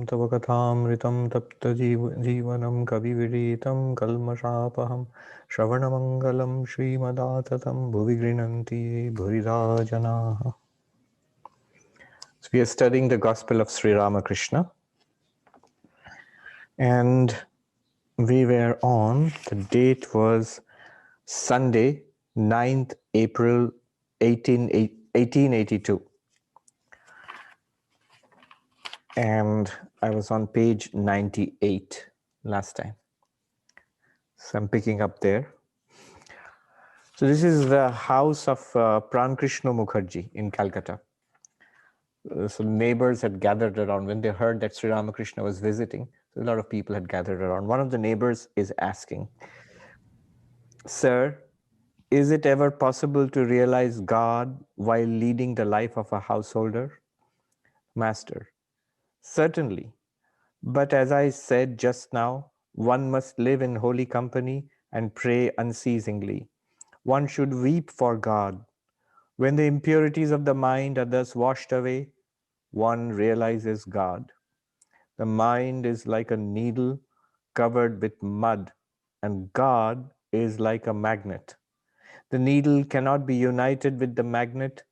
Tava Kathamritam Tapta Jivanam Kavividitam Kalmashapaham Shravanamangalam Srimadaatatam Bhuvi Grinanti Bhurida Janaha. So we are studying the Gospel of Sri Ramakrishna, and we were on, the date was Sunday, 9th April 1882. And I was on page 98 last time. So I'm picking up there. So this is the house of Pran Krishna Mukherjee in Calcutta. So neighbors had gathered around when they heard that Sri Ramakrishna was visiting. So a lot of people had gathered around. One of the neighbors is asking, "Sir, is it ever possible to realize God while leading the life of a householder?" Master, certainly. But as I said just now, one must live in holy company and pray unceasingly. One should weep for God. When the impurities of the mind are thus washed away, one realizes God. The mind is like a needle covered with mud, and God is like a magnet. The needle cannot be united with the magnet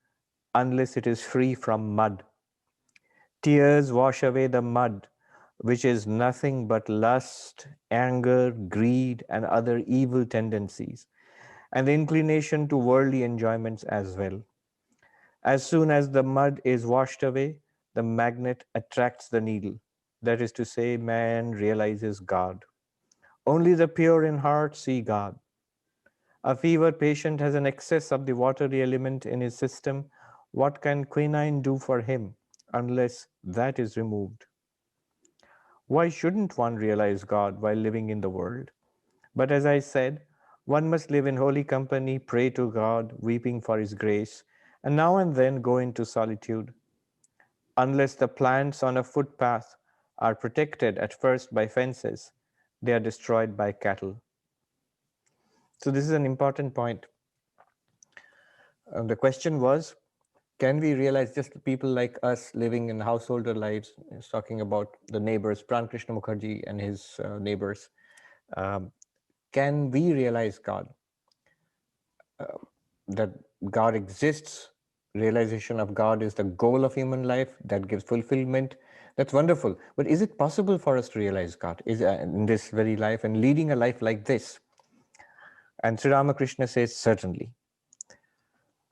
unless it is free from mud. Tears wash away the mud, which is nothing but lust, anger, greed, and other evil tendencies, and the inclination to worldly enjoyments as well. As soon as the mud is washed away, the magnet attracts the needle. That is to say, man realizes God. Only the pure in heart see God. A fever patient has an excess of the watery element in his system. What can quinine do for him unless that is removed? Why shouldn't one realize God while living in the world? But as I said, one must live in holy company, pray to God, weeping for His grace, and now and then go into solitude. Unless the plants on a footpath are protected at first by fences, they are destroyed by cattle. So this is an important point. The question was, can we realize, just people like us living in householder lives, is talking about the neighbors, Pran Krishna Mukherjee and his neighbors, can we realize God? That God exists, realization of God is the goal of human life, that gives fulfillment. That's wonderful. But is it possible for us to realize God in this very life and leading a life like this? And Sri Ramakrishna says, certainly.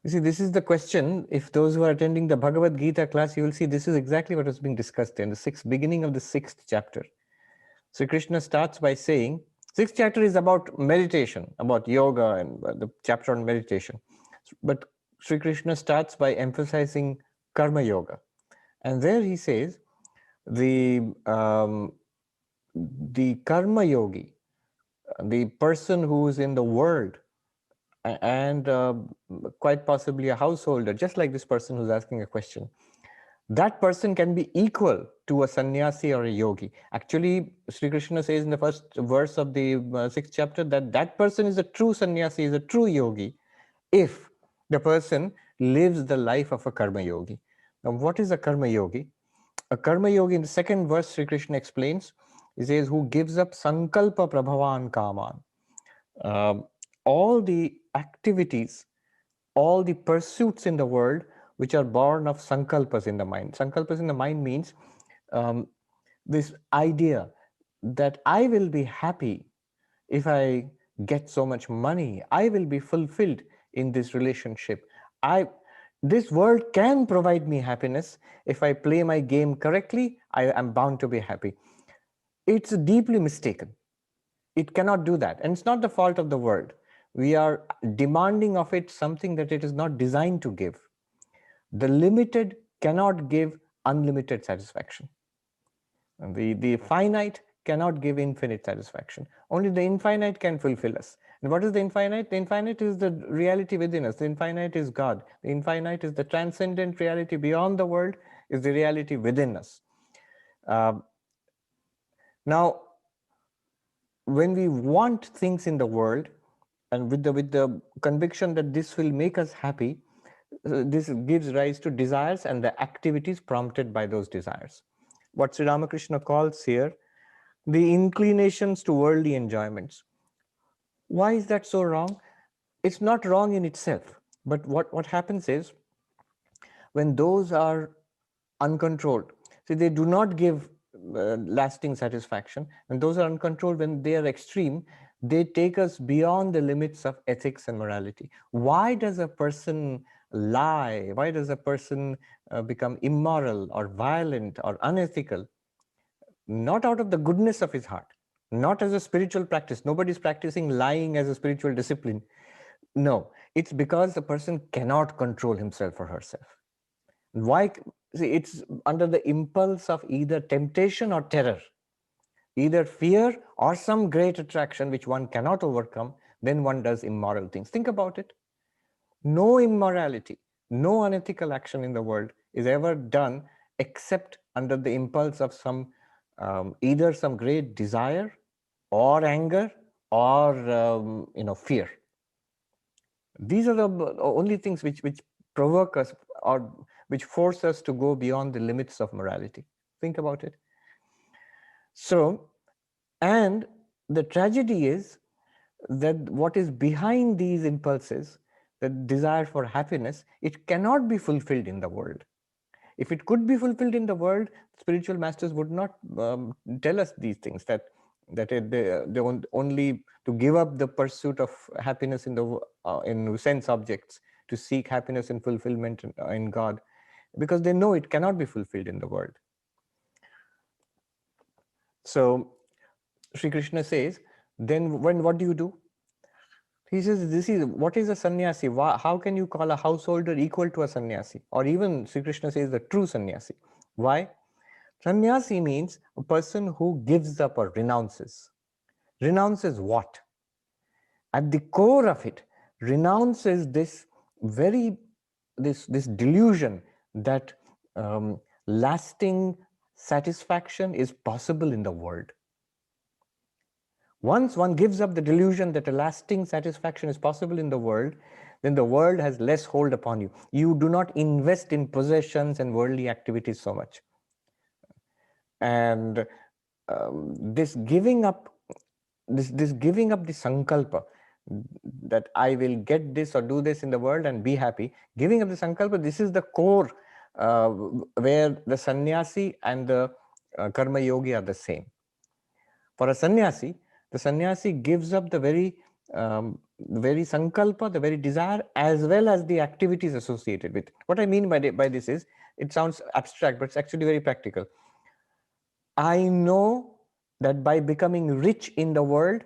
You see, this is the question. If those who are attending the Bhagavad Gita class, you will see this is exactly what was being discussed in the beginning of the 6th chapter. Sri Krishna starts by saying, 6th chapter is about meditation, about yoga and the chapter on meditation. But Sri Krishna starts by emphasizing karma yoga. And there he says, the karma yogi, the person who is in the world and quite possibly a householder, just like this person who's asking a question, that person can be equal to a sannyasi or a yogi. Actually, Sri Krishna says in the first verse of the 6th chapter that that person is a true sannyasi, is a true yogi, if the person lives the life of a karma yogi. Now, what is a karma yogi? A karma yogi, in the 2nd verse, Sri Krishna explains, he says, who gives up sankalpa prabhavan kaman. All the activities, all the pursuits in the world which are born of sankalpas in the mind. Sankalpas in the mind means this idea that I will be happy if I get so much money. I will be fulfilled in this relationship. This world can provide me happiness. If I play my game correctly, I am bound to be happy. It's deeply mistaken. It cannot do that. And it's not the fault of the world. We are demanding of it something that it is not designed to give. The limited cannot give unlimited satisfaction. And the finite cannot give infinite satisfaction. Only the infinite can fulfill us. And what is the infinite? The infinite is the reality within us. The infinite is God. The infinite is the transcendent reality beyond the world, is the reality within us. Now, when we want things in the world, and with the conviction that this will make us happy, this gives rise to desires and the activities prompted by those desires. what Sri Ramakrishna calls here the inclinations to worldly enjoyments. Why is that so wrong? It's not wrong in itself, but what happens is when those are uncontrolled, see, they do not give lasting satisfaction, and those are uncontrolled. When they are extreme, they take us beyond the limits of ethics and morality. Why does a person lie? Why does a person become immoral or violent or unethical? Not out of the goodness of his heart, not as a spiritual practice. Nobody's practicing lying as a spiritual discipline. No, it's because the person cannot control himself or herself. Why? See, it's under the impulse of either temptation or terror, either fear or some great attraction which one cannot overcome. Then one does immoral things. Think about it. No immorality, no unethical action in the world is ever done except under the impulse of some either some great desire or anger or fear. These are the only things which provoke us or which force us to go beyond the limits of morality. Think about it. So, and the tragedy is that what is behind these impulses, the desire for happiness, it cannot be fulfilled in the world. If it could be fulfilled in the world, spiritual masters would not tell us these things, that they want only to give up the pursuit of happiness in sense objects, to seek happiness and fulfillment in God, because they know it cannot be fulfilled in the world. So Sri Krishna says, then what do you do? He says, this is what is a sannyasi? How can you call a householder equal to a sannyasi? Or even Sri Krishna says the true sannyasi. Why? Sannyasi means a person who gives up or renounces. Renounces what? At the core of it, renounces this delusion that lasting satisfaction is possible in the world. Once one gives up the delusion that a lasting satisfaction is possible in the world, then the world has less hold upon you. You do not invest in possessions and worldly activities so much. And this giving up the sankalpa, that I will get this or do this in the world and be happy, giving up the sankalpa, this is the core where the sannyasi and the karma yogi are the same. For a sannyasi, the sannyasi gives up the very sankalpa, the very desire, as well as the activities associated with it. What I mean by this is, it sounds abstract, but it's actually very practical. I know that by becoming rich in the world,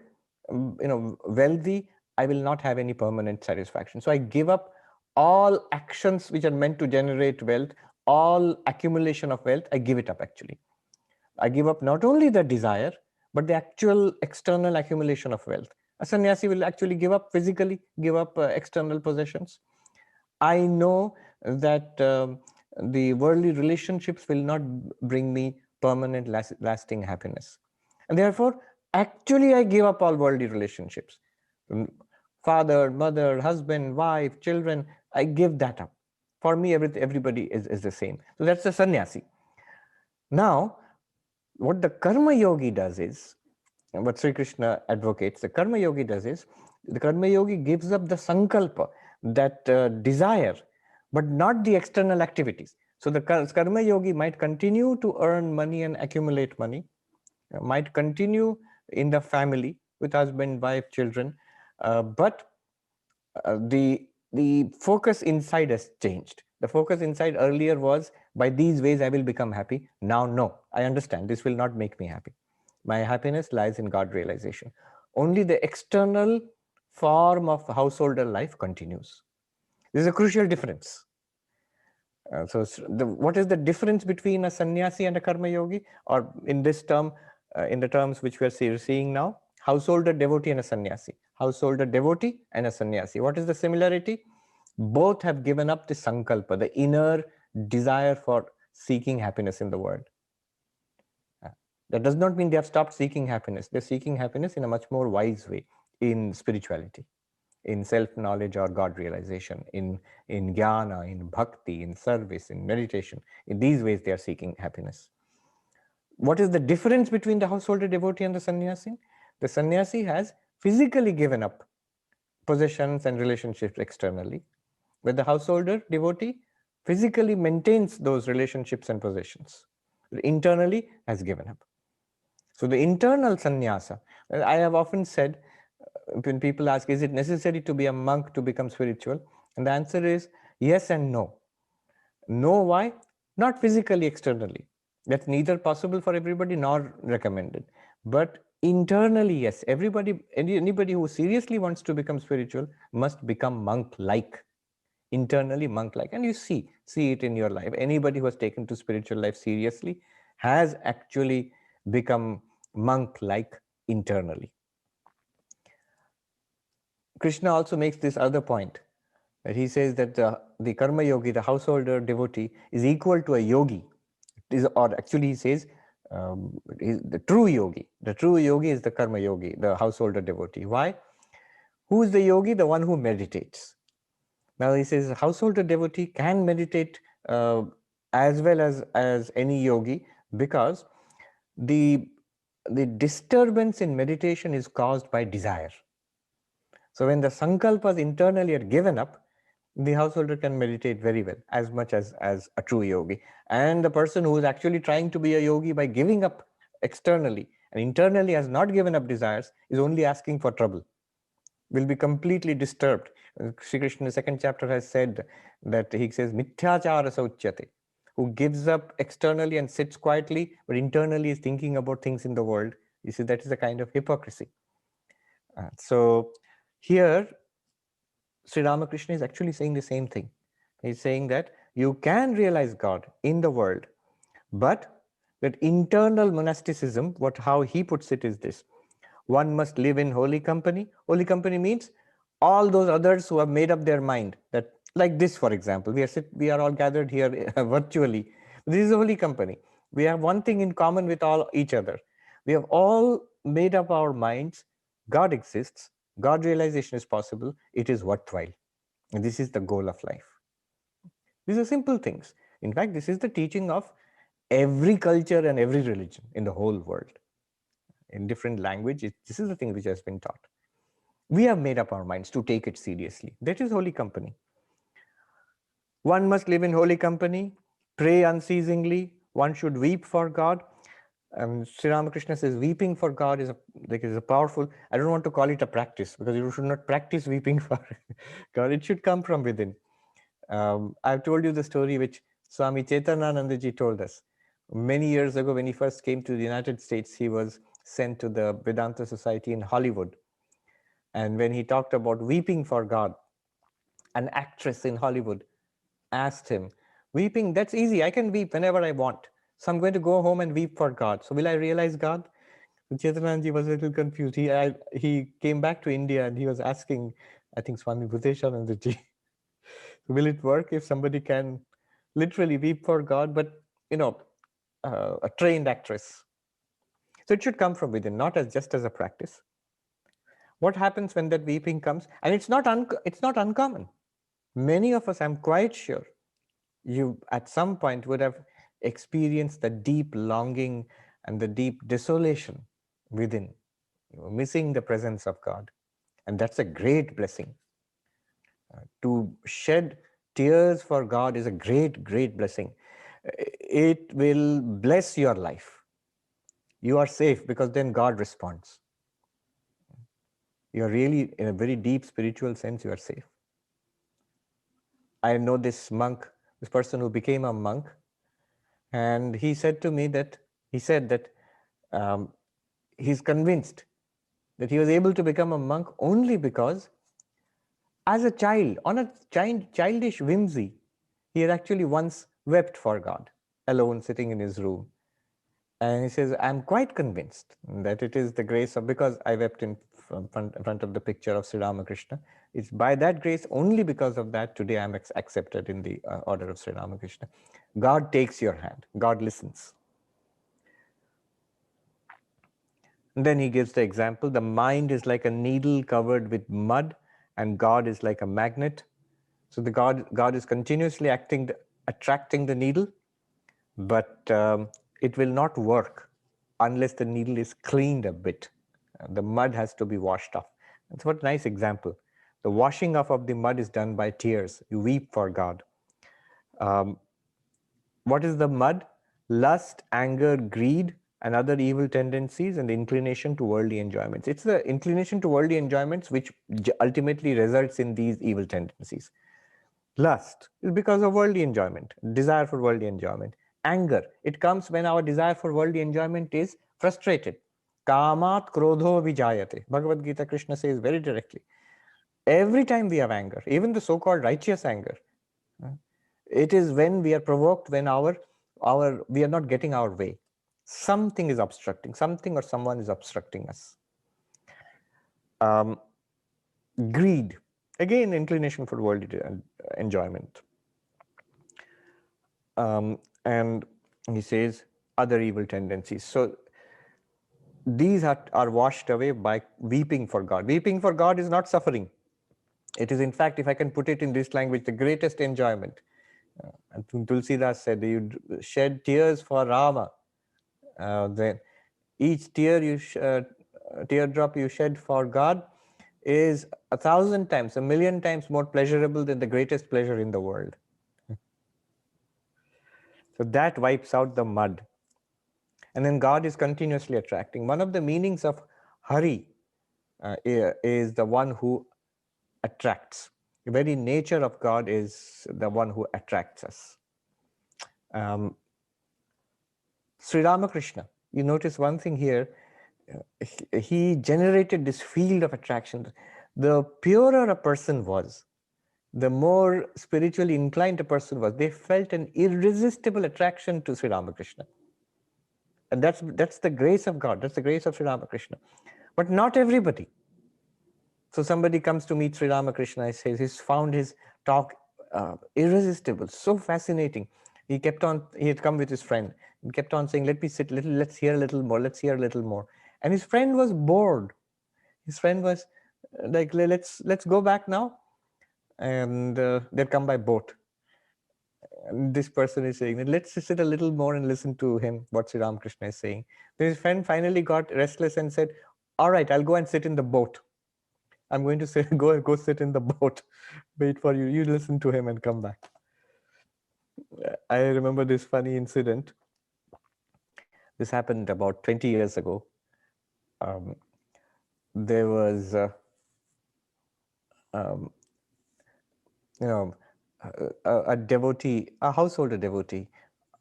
wealthy, I will not have any permanent satisfaction. So I give up all actions which are meant to generate wealth, all accumulation of wealth, I give it up actually. I give up not only the desire, but the actual external accumulation of wealth. A sannyasi will actually give up physically, give up external possessions. I know that the worldly relationships will not bring me permanent, lasting happiness. And therefore, actually, I give up all worldly relationships. Father, mother, husband, wife, children, I give that up. For me, everybody is the same. So that's the sannyasi. Now, what the karma yogi does is, what Sri Krishna advocates, the karma yogi does is, the karma yogi gives up the sankalpa, that desire, but not the external activities. So the karma yogi might continue to earn money and accumulate money, might continue in the family with husband, wife, children, but the focus inside has changed. The focus inside earlier was, by these ways I will become happy. Now, no, I understand this will not make me happy. My happiness lies in God realization. Only the external form of householder life continues. This is a crucial difference. What is the difference between a sannyasi and a karma yogi? Or in this term, in the terms which we are seeing now, householder, devotee, and a sannyasi. Householder, devotee, and a sannyasi. What is the similarity? Both have given up the sankalpa, the inner desire for seeking happiness in the world. That does not mean they have stopped seeking happiness. They're seeking happiness in a much more wise way, in spirituality, in self-knowledge or God realization, in jnana, in bhakti, in service, in meditation. In these ways, they are seeking happiness. What is the difference between the householder devotee and the sannyasi? The sannyasi has physically given up possessions and relationships externally, but the householder devotee physically maintains those relationships and possessions. Internally has given up. So the internal sannyasa, I have often said, when people ask, is it necessary to be a monk to become spiritual? And the answer is yes and no. No, why? Not physically, externally. That's neither possible for everybody nor recommended. But internally, yes. Anybody who seriously wants to become spiritual must become monk-like. Internally monk-like. And you see it in your life. Anybody who has taken to spiritual life seriously has actually become monk-like internally. Krishna also makes this other point, that he says that the karma yogi, the householder devotee, is equal to a yogi. Or actually he says the true yogi. The true yogi is the karma yogi, the householder devotee. Why? Who is the yogi? The one who meditates. Now he says a householder devotee can meditate as well as any yogi, because the disturbance in meditation is caused by desire. So when the sankalpas internally are given up, the householder can meditate very well, as much as a true yogi. And the person who is actually trying to be a yogi by giving up externally and internally has not given up desires is only asking for trouble, will be completely disturbed. Sri Krishna in the second chapter has said that he says, Mithyachara sauchyate, who gives up externally and sits quietly, but internally is thinking about things in the world. You see, that is a kind of hypocrisy. So here, Sri Ramakrishna is actually saying the same thing. He's saying that you can realize God in the world, but that internal monasticism, how he puts it is this: one must live in holy company. Holy company means all those others who have made up their mind that, like this, for example, we are all gathered here virtually. This is a holy company. We have one thing in common with each other. We have all made up our minds. God exists. God realization is possible. It is worthwhile. And this is the goal of life. These are simple things. In fact, this is the teaching of every culture and every religion in the whole world. In different language, this is the thing which has been taught. We have made up our minds to take it seriously. That is holy company. One must live in holy company, pray unceasingly. One should weep for God. Sri Ramakrishna says weeping for God is a powerful, I don't want to call it a practice, because you should not practice weeping for God. It should come from within. I've told you the story which Swami Chaitanyanandaji told us. Many years ago, when he first came to the United States, he was sent to the Vedanta Society in Hollywood. And when he talked about weeping for God, an actress in Hollywood asked him, weeping, that's easy. I can weep whenever I want. So I'm going to go home and weep for God. So will I realize God? Chaitanyanji was a little confused. He came back to India and he was asking, I think, Swami Bhuteshanandaji, will it work if somebody can literally weep for God, but, a trained actress? So it should come from within, not just as a practice. What happens when that weeping comes? And it's not uncommon. Many of us, I'm quite sure, you at some point would have experienced the deep longing and the deep desolation within, missing the presence of God. And that's a great blessing. To shed tears for God is a great, great blessing. It will bless your life. You are safe because then God responds. You are really, in a very deep spiritual sense, you are safe. I know this monk, this person who became a monk, and he said to me that, he's convinced that he was able to become a monk only because, as a child, on a childish whimsy, he had actually once wept for God, alone sitting in his room. And he says, I'm quite convinced that it is the grace of, because I wept in front of the picture of Sri Ramakrishna. It's by that grace, only because of that, today I'm accepted in the order of Sri Ramakrishna. God takes your hand. God listens. And then he gives the example, the mind is like a needle covered with mud, and God is like a magnet. So the God is continuously attracting the needle, but it will not work unless the needle is cleaned a bit. The mud has to be washed off. That's what a nice example. The washing off of the mud is done by tears. You weep for God. What is the mud? Lust, anger, greed, and other evil tendencies, and the inclination to worldly enjoyments. It's the inclination to worldly enjoyments which ultimately results in these evil tendencies. Lust is because of worldly enjoyment, desire for worldly enjoyment. Anger, it comes when our desire for worldly enjoyment is frustrated. Kamat krodho vijayate. Bhagavad Gita, Krishna says very directly. Every time we have anger, even the so-called righteous anger, it is when we are provoked, when we are not getting our way. Something is obstructing, something or someone is obstructing us. Greed, again, inclination for worldly enjoyment. And he says other evil tendencies. So these are washed away by weeping for God. Weeping for God is not suffering. It is, in fact, if I can put it in this language, the greatest enjoyment. And Tulsidas said, you shed tears for Rama. Then each teardrop you shed for God is 1,000 times, 1,000,000 times more pleasurable than the greatest pleasure in the world. So that wipes out the mud. And then God is continuously attracting. One of the meanings of Hari is the one who attracts. The very nature of God is the one who attracts us. Sri Ramakrishna, you notice one thing here, he generated this field of attraction. The purer a person was, the more spiritually inclined a person was, they felt an irresistible attraction to Sri Ramakrishna. And that's the grace of God, that's the grace of Sri Ramakrishna. But not everybody. So somebody comes to meet Sri Ramakrishna, he says he's found his talk irresistible, so fascinating. He had come with his friend, and kept on saying, let me sit a little, let's hear a little more, let's hear a little more. And his friend was bored. His friend was like, let's go back now. And they'd come by boat. And this person is saying, let's sit a little more and listen to him, what Sri Ramakrishna is saying. Then his friend finally got restless and said, all right, I'll go and sit in the boat. I'm going to go sit in the boat, wait for you. You listen to him and come back. I remember this funny incident. This happened about 20 years ago. There was, a devotee, a householder devotee,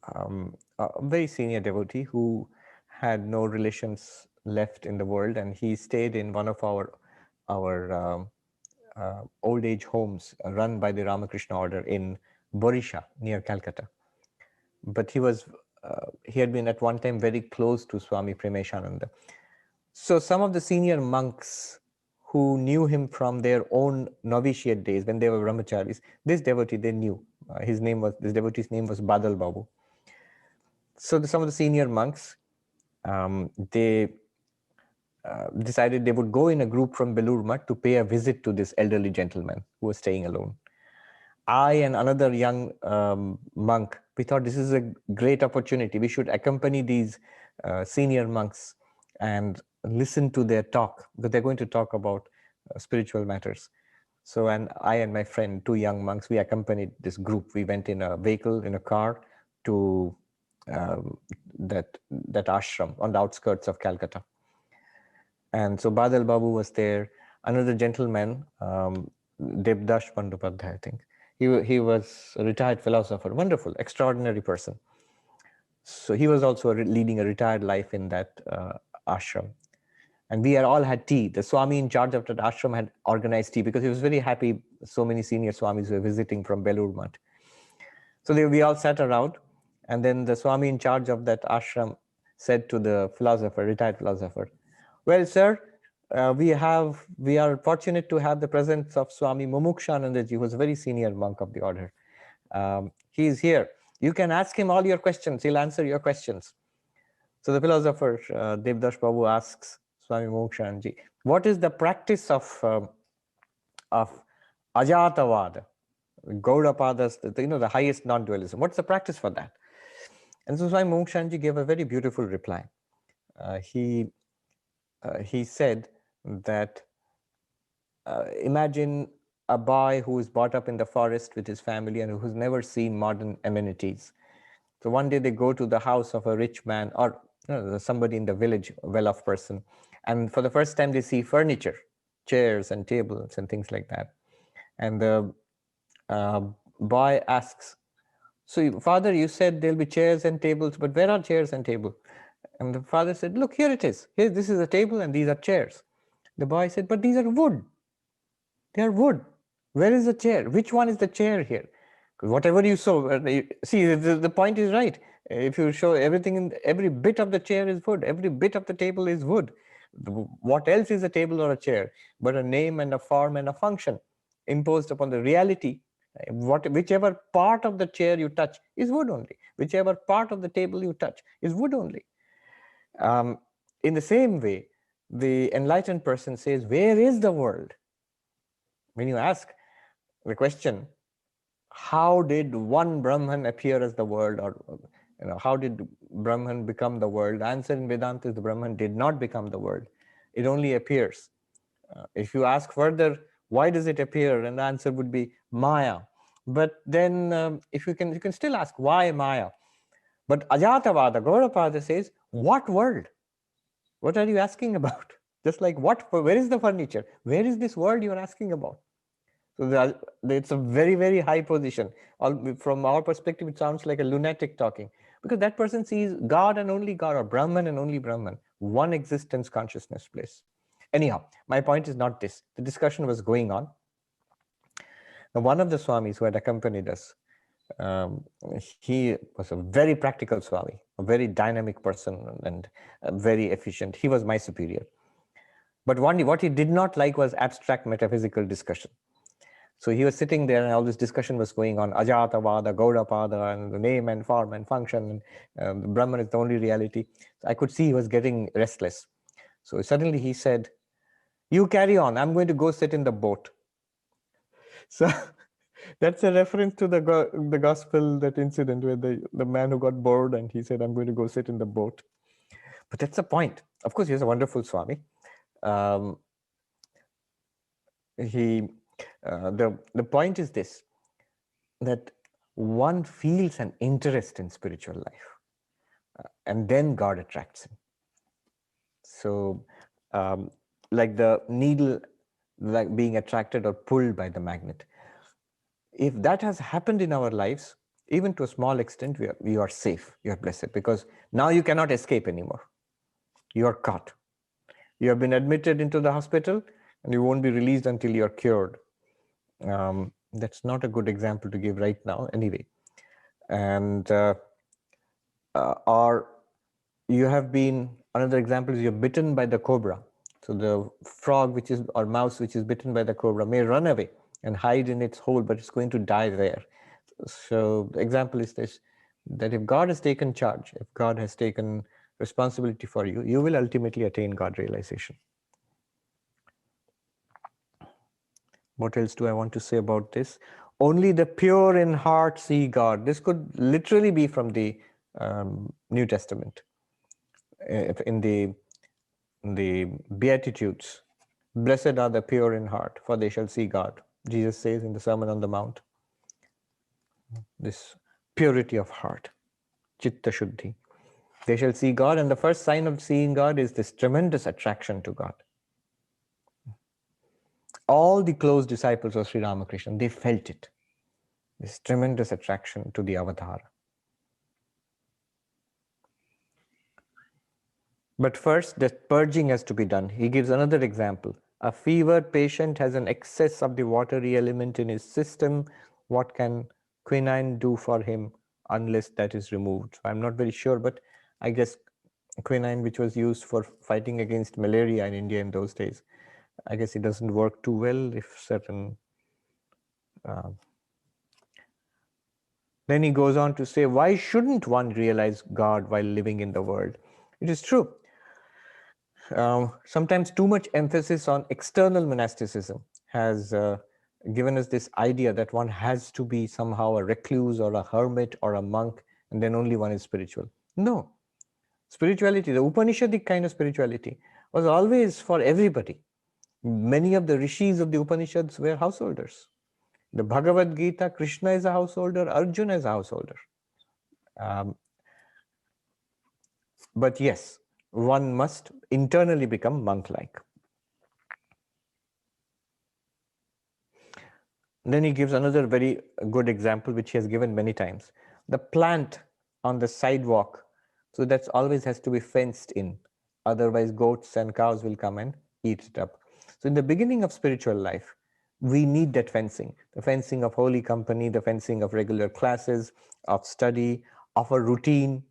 a very senior devotee who had no relations left in the world, and he stayed in one of our old age homes run by the Ramakrishna order in Borisha near Calcutta. But he had been at one time very close to Swami Premeshananda. So some of the senior monks who knew him from their own novitiate days when they were brahmacharis, this devotee they knew. This devotee's name was Badal Babu. So some of the senior monks, they decided they would go in a group from Belur Math to pay a visit to this elderly gentleman who was staying alone. I and another young monk, we thought this is a great opportunity. We should accompany these senior monks and listen to their talk, because they're going to talk about spiritual matters. So, and I and my friend, two young monks, we accompanied this group. We went in a vehicle, in a car, to that ashram on the outskirts of Calcutta. And so Badal Babu was there. Another gentleman, Devdas Bandopadhyay, I think. He was a retired philosopher, wonderful, extraordinary person. So he was also leading a retired life in that ashram. And we all had tea. The Swami in charge of that ashram had organized tea because he was very happy so many senior Swamis were visiting from Belur Math. So we all sat around, and then the Swami in charge of that ashram said to the philosopher, retired philosopher, well, sir, we are fortunate to have the presence of Swami Mumukshanandaji, who was a very senior monk of the order. He is here. You can ask him all your questions. He'll answer your questions. So the philosopher, Devdas Babu, asks Swami Mumukshanandaji, what is the practice of Ajatavada, Gaudapada's, the highest non-dualism? What's the practice for that? And so Swami Mumukshanandaji gave a very beautiful reply. He said that imagine a boy who is brought up in the forest with his family and who's never seen modern amenities. So one day they go to the house of a rich man or somebody in the village, a well-off person, and for the first time they see furniture, chairs and tables and things like that. And the uh, boy asks, "So, father, you said there'll be chairs and tables, but where are chairs and tables?" And the father said, "Look, here it is. Here, this is a table and these are chairs." The boy said, "But these are wood. They are wood. Where is the chair? Which one is the chair here?" Whatever you saw, see, the point is right. If you show everything, every bit of the chair is wood, every bit of the table is wood. What else is a table or a chair but a name and a form and a function imposed upon the reality? Whichever part of the chair you touch is wood only. Whichever part of the table you touch is wood only. In the same way, the enlightened person says, where is the world? When you ask the question, how did one Brahman appear as the world, or how did Brahman become the world? The answer in Vedanta is the Brahman did not become the world. It only appears. If you ask further, why does it appear? And the answer would be Maya. But then if you can still ask, why Maya? But Ajatavada, Gaudapada says, what world? What are you asking about? Just like where is the furniture? Where is this world you are asking about? So it's a very, very high position. From our perspective, it sounds like a lunatic talking, because that person sees God and only God, or Brahman and only Brahman, one existence consciousness place. Anyhow, my point is not this. The discussion was going on. Now, one of the Swamis who had accompanied us, he was a very practical Swami, a very dynamic person and very efficient. He was my superior. But what he did not like was abstract metaphysical discussion. So he was sitting there and all this discussion was going on, Ajatavada, Gaudapada, and the name and form and function, and Brahman is the only reality. So I could see he was getting restless. So suddenly he said, you carry on, I'm going to go sit in the boat. So that's a reference to the gospel, that incident where the man who got bored and he said, I'm going to go sit in the boat. But that's the point. Of course, he's a wonderful Swami. The point is this, that one feels an interest in spiritual life, and then God attracts him. So like the needle, like being attracted or pulled by the magnet. If that has happened in our lives, even to a small extent, we are safe, you are blessed, because now you cannot escape anymore. You are caught. You have been admitted into the hospital and you won't be released until you are cured. That's not a good example to give right now anyway. And or you have been, another example is you're bitten by the cobra. So the frog or mouse which is bitten by the cobra may run away and hide in its hole, but it's going to die there. So the example is this, that if God has taken charge, if God has taken responsibility for you, you will ultimately attain God realization. What else do I want to say about this? Only the pure in heart see God. This could literally be from the New Testament. In the Beatitudes, blessed are the pure in heart, for they shall see God. Jesus says in the Sermon on the Mount, this purity of heart, chitta shuddhi. They shall see God, and the first sign of seeing God is this tremendous attraction to God. All the close disciples of Sri Ramakrishna, they felt it, this tremendous attraction to the avatar. But first, the purging has to be done. He gives another example. A fevered patient has an excess of the watery element in his system. What can quinine do for him unless that is removed? So I'm not very sure, but I guess quinine, which was used for fighting against malaria in India in those days, I guess it doesn't work too well if certain... Then he goes on to say, why shouldn't one realize God while living in the world? It is true. Sometimes too much emphasis on external monasticism has given us this idea that one has to be somehow a recluse or a hermit or a monk, and then only one is spiritual. No. Spirituality, the Upanishadic kind of spirituality, was always for everybody. Many of the rishis of the Upanishads were householders. The Bhagavad Gita, Krishna is a householder, Arjuna is a householder. But yes, one must internally become monk-like. Then he gives another very good example, which he has given many times. The plant on the sidewalk, so that always has to be fenced in. Otherwise, goats and cows will come and eat it up. So in the beginning of spiritual life, we need that fencing. The fencing of holy company, the fencing of regular classes, of study, of a routine.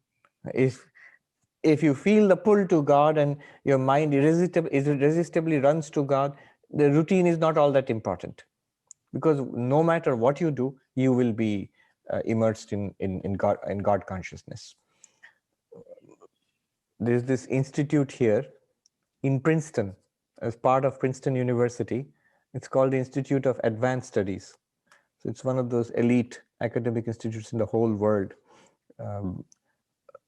If you feel the pull to God and your mind irresistibly runs to God, the routine is not all that important. Because no matter what you do, you will be immersed in God consciousness. There's this institute here in Princeton, as part of Princeton University. It's called the Institute of Advanced Studies. So it's one of those elite academic institutes in the whole world.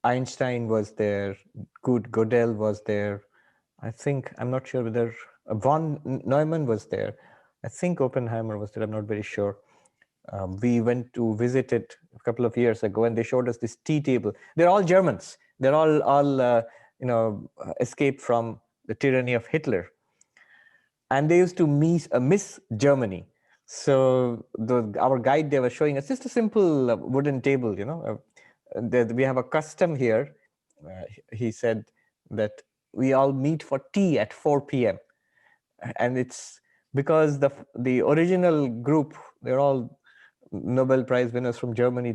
Einstein was there, Gödel was there. I'm not sure whether von Neumann was there. I think Oppenheimer was there, I'm not very sure. We went to visit it a couple of years ago, and they showed us this tea table. They're all Germans. They're all escaped from the tyranny of Hitler, and they used to miss Germany. So our guide, they were showing us just a simple wooden table. We have a custom here. He said that we all meet for tea at 4 p.m. and it's because the original group, they're all Nobel Prize winners from Germany.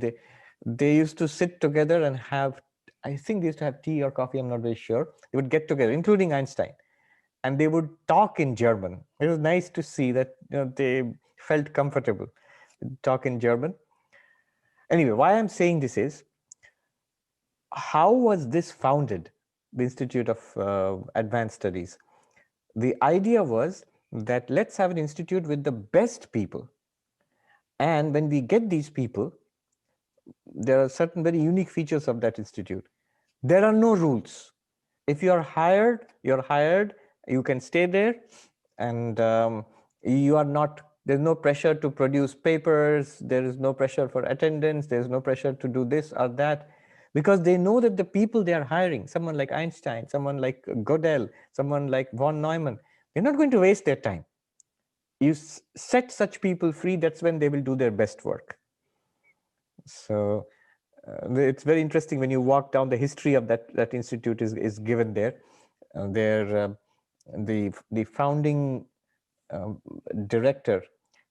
They used to sit together and have, I think they used to have tea or coffee, I'm not very sure. They would get together, including Einstein, and they would talk in German. It was nice to see that they felt comfortable talk in German. Anyway, why I'm saying this is, how was this founded, the Institute of Advanced Studies? The idea was that let's have an institute with the best people. And when we get these people, there are certain very unique features of that institute. There are no rules. If you are hired, you're hired, you can stay there, and you are not, there's no pressure to produce papers, there is no pressure for attendance, there's no pressure to do this or that, because they know that the people they are hiring, someone like Einstein, someone like Gödel, someone like von Neumann, they're not going to waste their time. You set such people free, that's when they will do their best work. So it's very interesting when you walk down the history of that institute is given there. The founding director,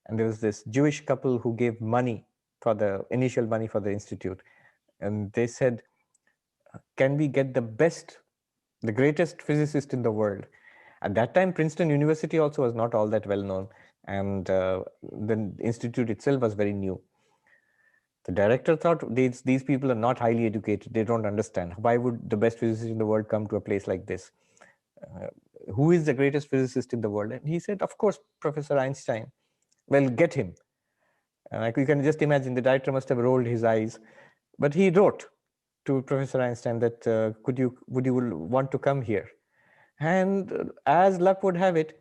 and there was this Jewish couple who gave money for the initial money for the institute, and they said, can we get the greatest physicist in the world? At that time, Princeton University also was not all that well known, and the institute itself was very new. The director thought, these people are not highly educated, they don't understand. Why would the best physicist in the world come to a place like this? Who is the greatest physicist in the world? And he said, of course, Professor Einstein. Well, get him. And you can just imagine the director must have rolled his eyes. But he wrote to Professor Einstein that, would you want to come here? And as luck would have it,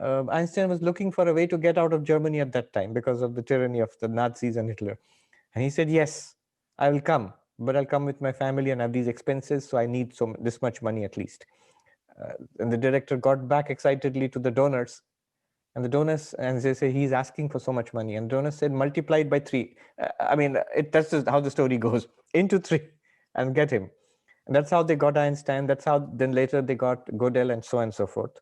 Einstein was looking for a way to get out of Germany at that time because of the tyranny of the Nazis and Hitler. And he said, yes, I will come, but I'll come with my family and have these expenses, so I need this much money at least. And the director got back excitedly to the donors, and the donors, and they say, he's asking for so much money. And donors said, multiply it by 3. That's just how the story goes, into 3, and get him. And that's how they got Einstein. That's how then later they got Gödel, and so on and so forth.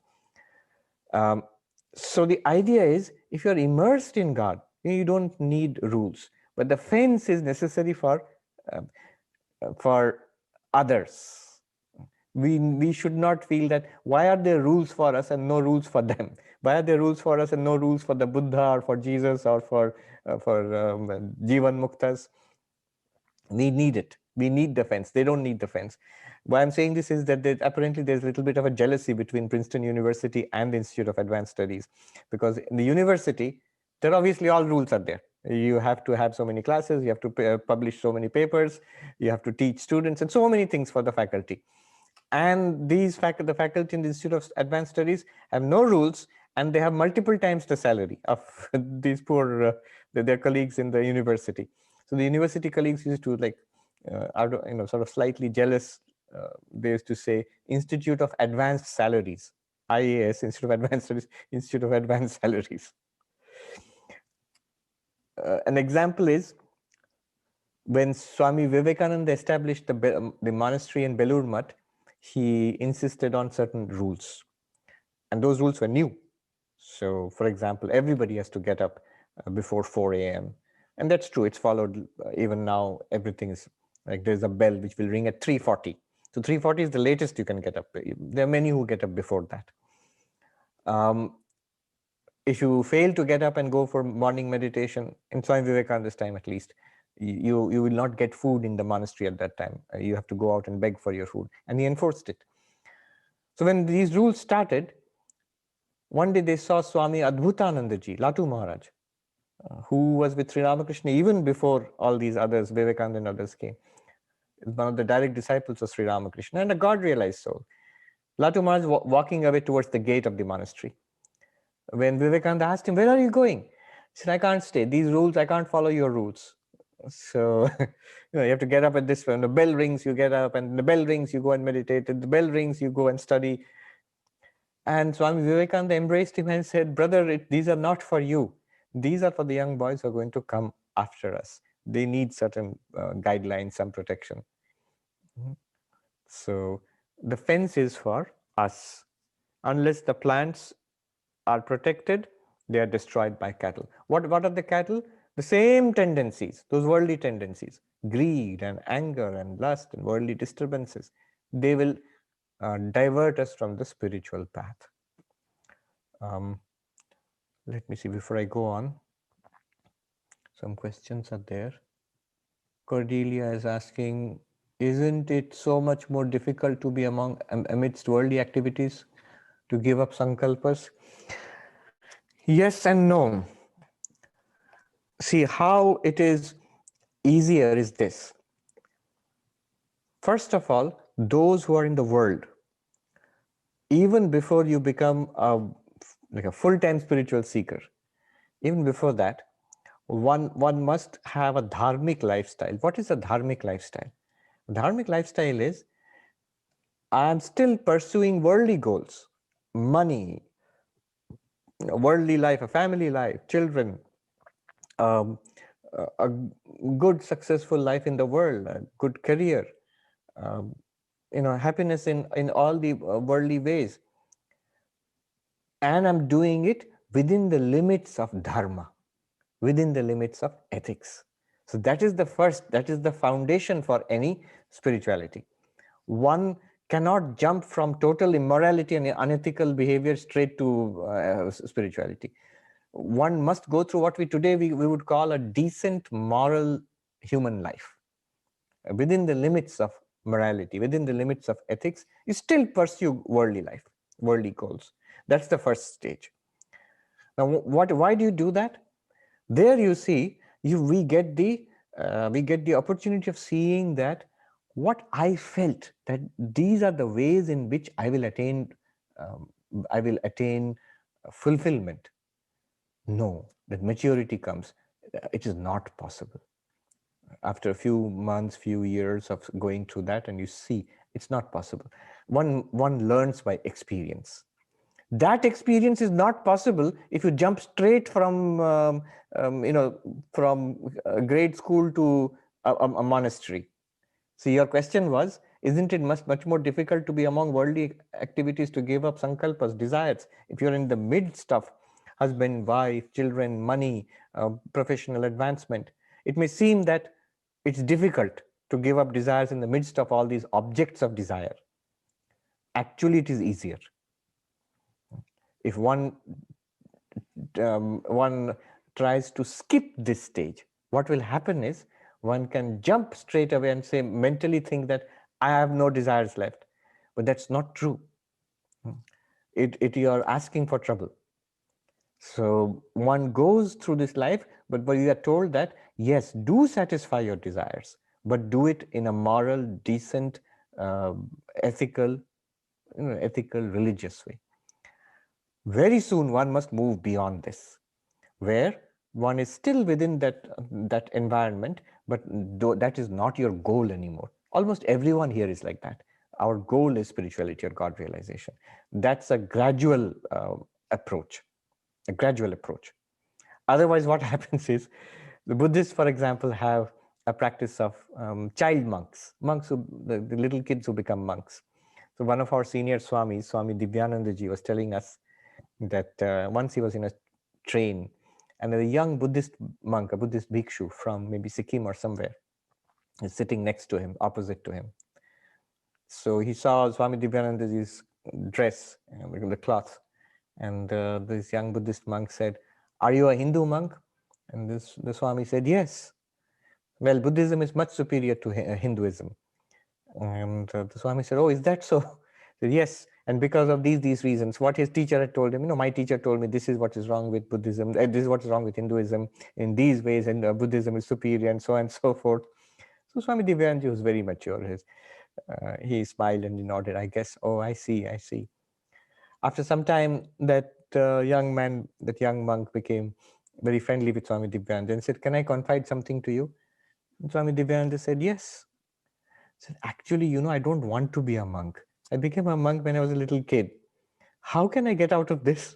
So the idea is, if you're immersed in God, you don't need rules. But the fence is necessary for others. We should not feel that, why are there rules for us and no rules for them? Why are there rules for us and no rules for the Buddha or for Jesus or for Jivan Muktas? We need it. We need the fence. They don't need the fence. Why I'm saying this is that apparently there's a little bit of a jealousy between Princeton University and the Institute of Advanced Studies, because in the university, there obviously all rules are there. You have to have so many classes, you have to publish so many papers, you have to teach students, and so many things for the faculty. And the faculty in the Institute of Advanced Studies have no rules, and they have multiple times the salary of these poor their colleagues in the university. So the university colleagues used to sort of slightly jealous. They used to say Institute of Advanced Salaries, IAS, Institute of Advanced Studies, Institute of Advanced Salaries. An example is when Swami Vivekananda established the monastery in Belur Math, he insisted on certain rules, and those rules were new. So, for example, everybody has to get up before 4 a.m. And that's true. It's followed even now. Everything is like there's a bell which will ring at 3:40. So 3:40 is the latest you can get up. There are many who get up before that. If you fail to get up and go for morning meditation, in Swami Vivekananda's time at least, you will not get food in the monastery at that time. You have to go out and beg for your food. And he enforced it. So when these rules started, one day they saw Swami Adbhutanandaji, Latu Maharaj, who was with Sri Ramakrishna even before all these others, Vivekananda and others came. One of the direct disciples of Sri Ramakrishna and a God-realized soul. Latu Maharaj walking away towards the gate of the monastery. When Vivekananda asked him, "Where are you going?" He said, "I can't stay. These rules, I can't follow your rules. So you have to get up at this when the bell rings, you get up, and the bell rings, you go and meditate, and the bell rings, you go and study." And Swami Vivekananda embraced him and said, "Brother, these are not for you. These are for the young boys who are going to come after us. They need certain guidelines, some protection." So the fence is for us. Unless the plants are protected, they are destroyed by cattle. What are the cattle? The same tendencies, those worldly tendencies, greed and anger and lust and worldly disturbances. They will divert us from the spiritual path. Let me see before I go on. Some questions are there. Cordelia is asking, isn't it so much more difficult to be amidst worldly activities to give up sankalpas? Yes and no. See, how it is easier is this. First of all, those who are in the world, even before you become like a full-time spiritual seeker, even before that, one must have a dharmic lifestyle. What is a dharmic lifestyle? Dharmic lifestyle is, I am still pursuing worldly goals, money, worldly life, a family life, children, a good successful life in the world, a good career, happiness in all the worldly ways. And I'm doing it within the limits of dharma, within the limits of ethics. So that is the foundation for any spirituality. One cannot jump from total immorality and unethical behavior straight to spirituality. One must go through what we would call a decent moral human life. Within the limits of morality, within the limits of ethics, you still pursue worldly life, worldly goals. That's the first stage. Now, why do you do that? There you see, we get the opportunity of seeing that what I felt, that these are the ways in which I will attain fulfillment. No, that maturity comes. It is not possible. After a few months, few years of going through that, and you see it's not possible. One learns by experience. That experience is not possible if you jump straight from grade school to a monastery. So your question was, isn't it much more difficult to be among worldly activities, to give up sankalpas, desires, if you're in the midst of husband, wife, children, money, professional advancement? It may seem that it's difficult to give up desires in the midst of all these objects of desire. Actually, it is easier. If one tries to skip this stage, what will happen is one can jump straight away and say, mentally think that I have no desires left. But that's not true. You are asking for trouble. So one goes through this life, but we are told that, yes, do satisfy your desires, but do it in a moral, decent, ethical, ethical, religious way. Very soon one must move beyond this, where one is still within that environment, but that is not your goal anymore. Almost everyone here is like that. Our goal is spirituality or God realization. That's a gradual approach, a gradual approach. Otherwise, what happens is, the Buddhists, for example, have a practice of child monks, the little kids who become monks. So one of our senior Swamis, Swami Divyanandaji, was telling us that once he was in a train, and a young Buddhist monk, a Buddhist bhikshu from maybe Sikkim or somewhere, is sitting next to him, opposite to him. So he saw Swami Divyanandaji's dress, the cloth, and this young Buddhist monk said, "Are you a Hindu monk?" And the Swami said, "Yes." "Well, Buddhism is much superior to Hinduism." And the Swami said, "Oh, is that so?" Said, "Yes, and because of these reasons." What his teacher had told him, my teacher told me this is what is wrong with Buddhism, this is what is wrong with Hinduism in these ways, and Buddhism is superior, and so on and so forth. So Swami Divyanji was very mature. He smiled and he nodded, "I guess, oh, I see, I see." After some time, that young monk became very friendly with Swami Divyananda and said, "Can I confide something to you?" And Swami Divyananda said, "Yes." He said, "Actually, I don't want to be a monk. I became a monk when I was a little kid. How can I get out of this?"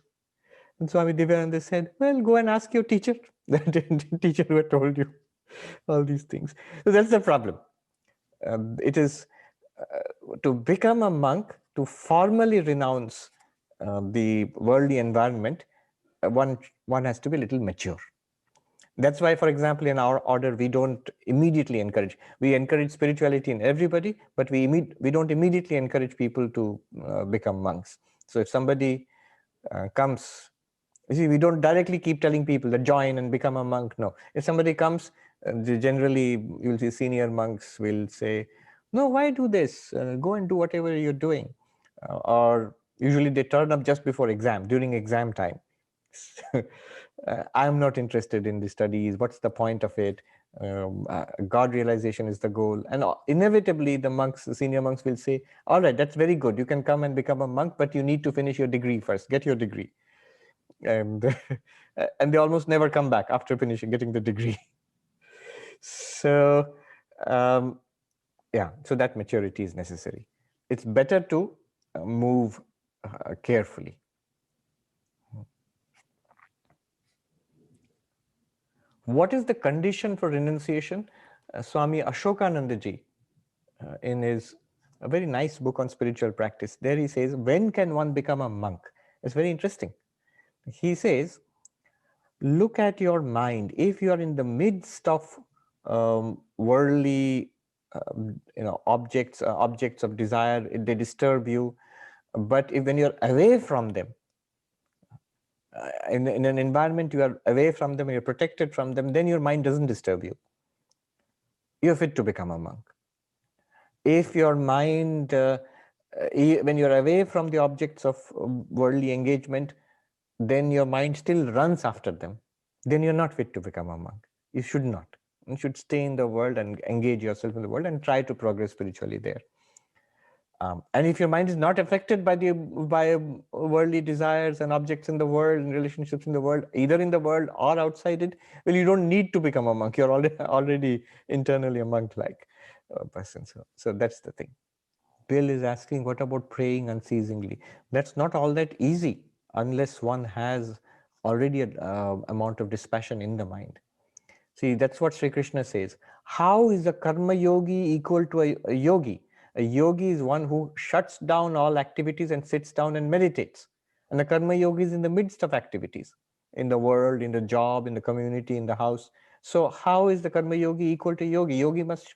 And Swami Divyananda said, "Well, go and ask your teacher, the teacher who had told you all these things." So that's the problem. It is to become a monk, to formally renounce the worldly environment, one has to be a little mature. That's why, for example, in our order, we don't immediately encourage. We encourage spirituality in everybody, but we don't immediately encourage people to become monks. So if somebody comes, you see, we don't directly keep telling people that join and become a monk. No. If somebody comes, generally, you'll see senior monks will say, "No, why do this? Go and do whatever you're doing." Or usually they turn up just before exam, during exam time. I'm not interested in the studies. What's the point of it? God realization is the goal. And inevitably, the senior monks will say, "All right, that's very good. You can come and become a monk, but you need to finish your degree first. Get your degree." And and they almost never come back after getting the degree. So yeah, so that maturity is necessary. It's better to move carefully. What is the condition for renunciation? Swami Ashokanandaji, in his a very nice book on spiritual practice, there he says, when can one become a monk? It's very interesting. He says, look at your mind. If you are in the midst of worldly objects of desire, they disturb you, but when you're away from them, in an environment you are away from them, you're protected from them, then your mind doesn't disturb you. You're fit to become a monk. If your mind, when you're away from the objects of worldly engagement, then your mind still runs after them, then you're not fit to become a monk. You should not. You should stay in the world and engage yourself in the world and try to progress spiritually there. And if your mind is not affected by worldly desires and objects in the world and relationships in the world, either in the world or outside it, well, you don't need to become a monk. You're already internally a monk-like person. So that's the thing. Bill is asking, what about praying unceasingly? That's not all that easy unless one has already an amount of dispassion in the mind. See, that's what Sri Krishna says. How is a karma yogi equal to a yogi? A yogi is one who shuts down all activities and sits down and meditates. And the karma yogi is in the midst of activities, in the world, in the job, in the community, in the house. So how is the karma yogi equal to yogi? Yogi must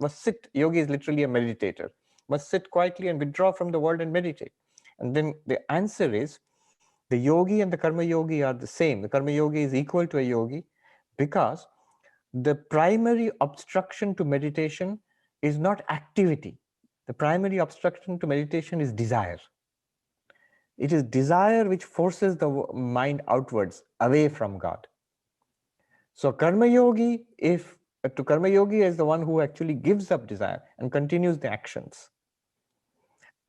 sit. Yogi is literally a meditator. Must sit quietly and withdraw from the world and meditate. And then the answer is, the yogi and the karma yogi are the same. The karma yogi is equal to a yogi because the primary obstruction to meditation is not activity. The primary obstruction to meditation is desire. It is desire which forces the mind outwards, away from God. So karma yogi, to karma yogi is the one who actually gives up desire and continues the actions.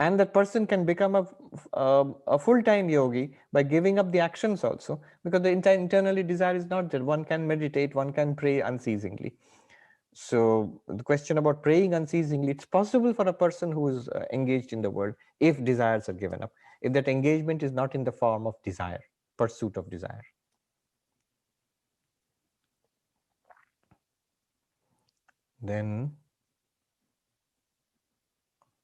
And that person can become a full-time yogi by giving up the actions also, because the internally desire is not there. One can meditate, one can pray unceasingly. So the question about praying unceasingly, it's possible for a person who is engaged in the world if desires are given up, if that engagement is not in the form of desire, pursuit of desire. Then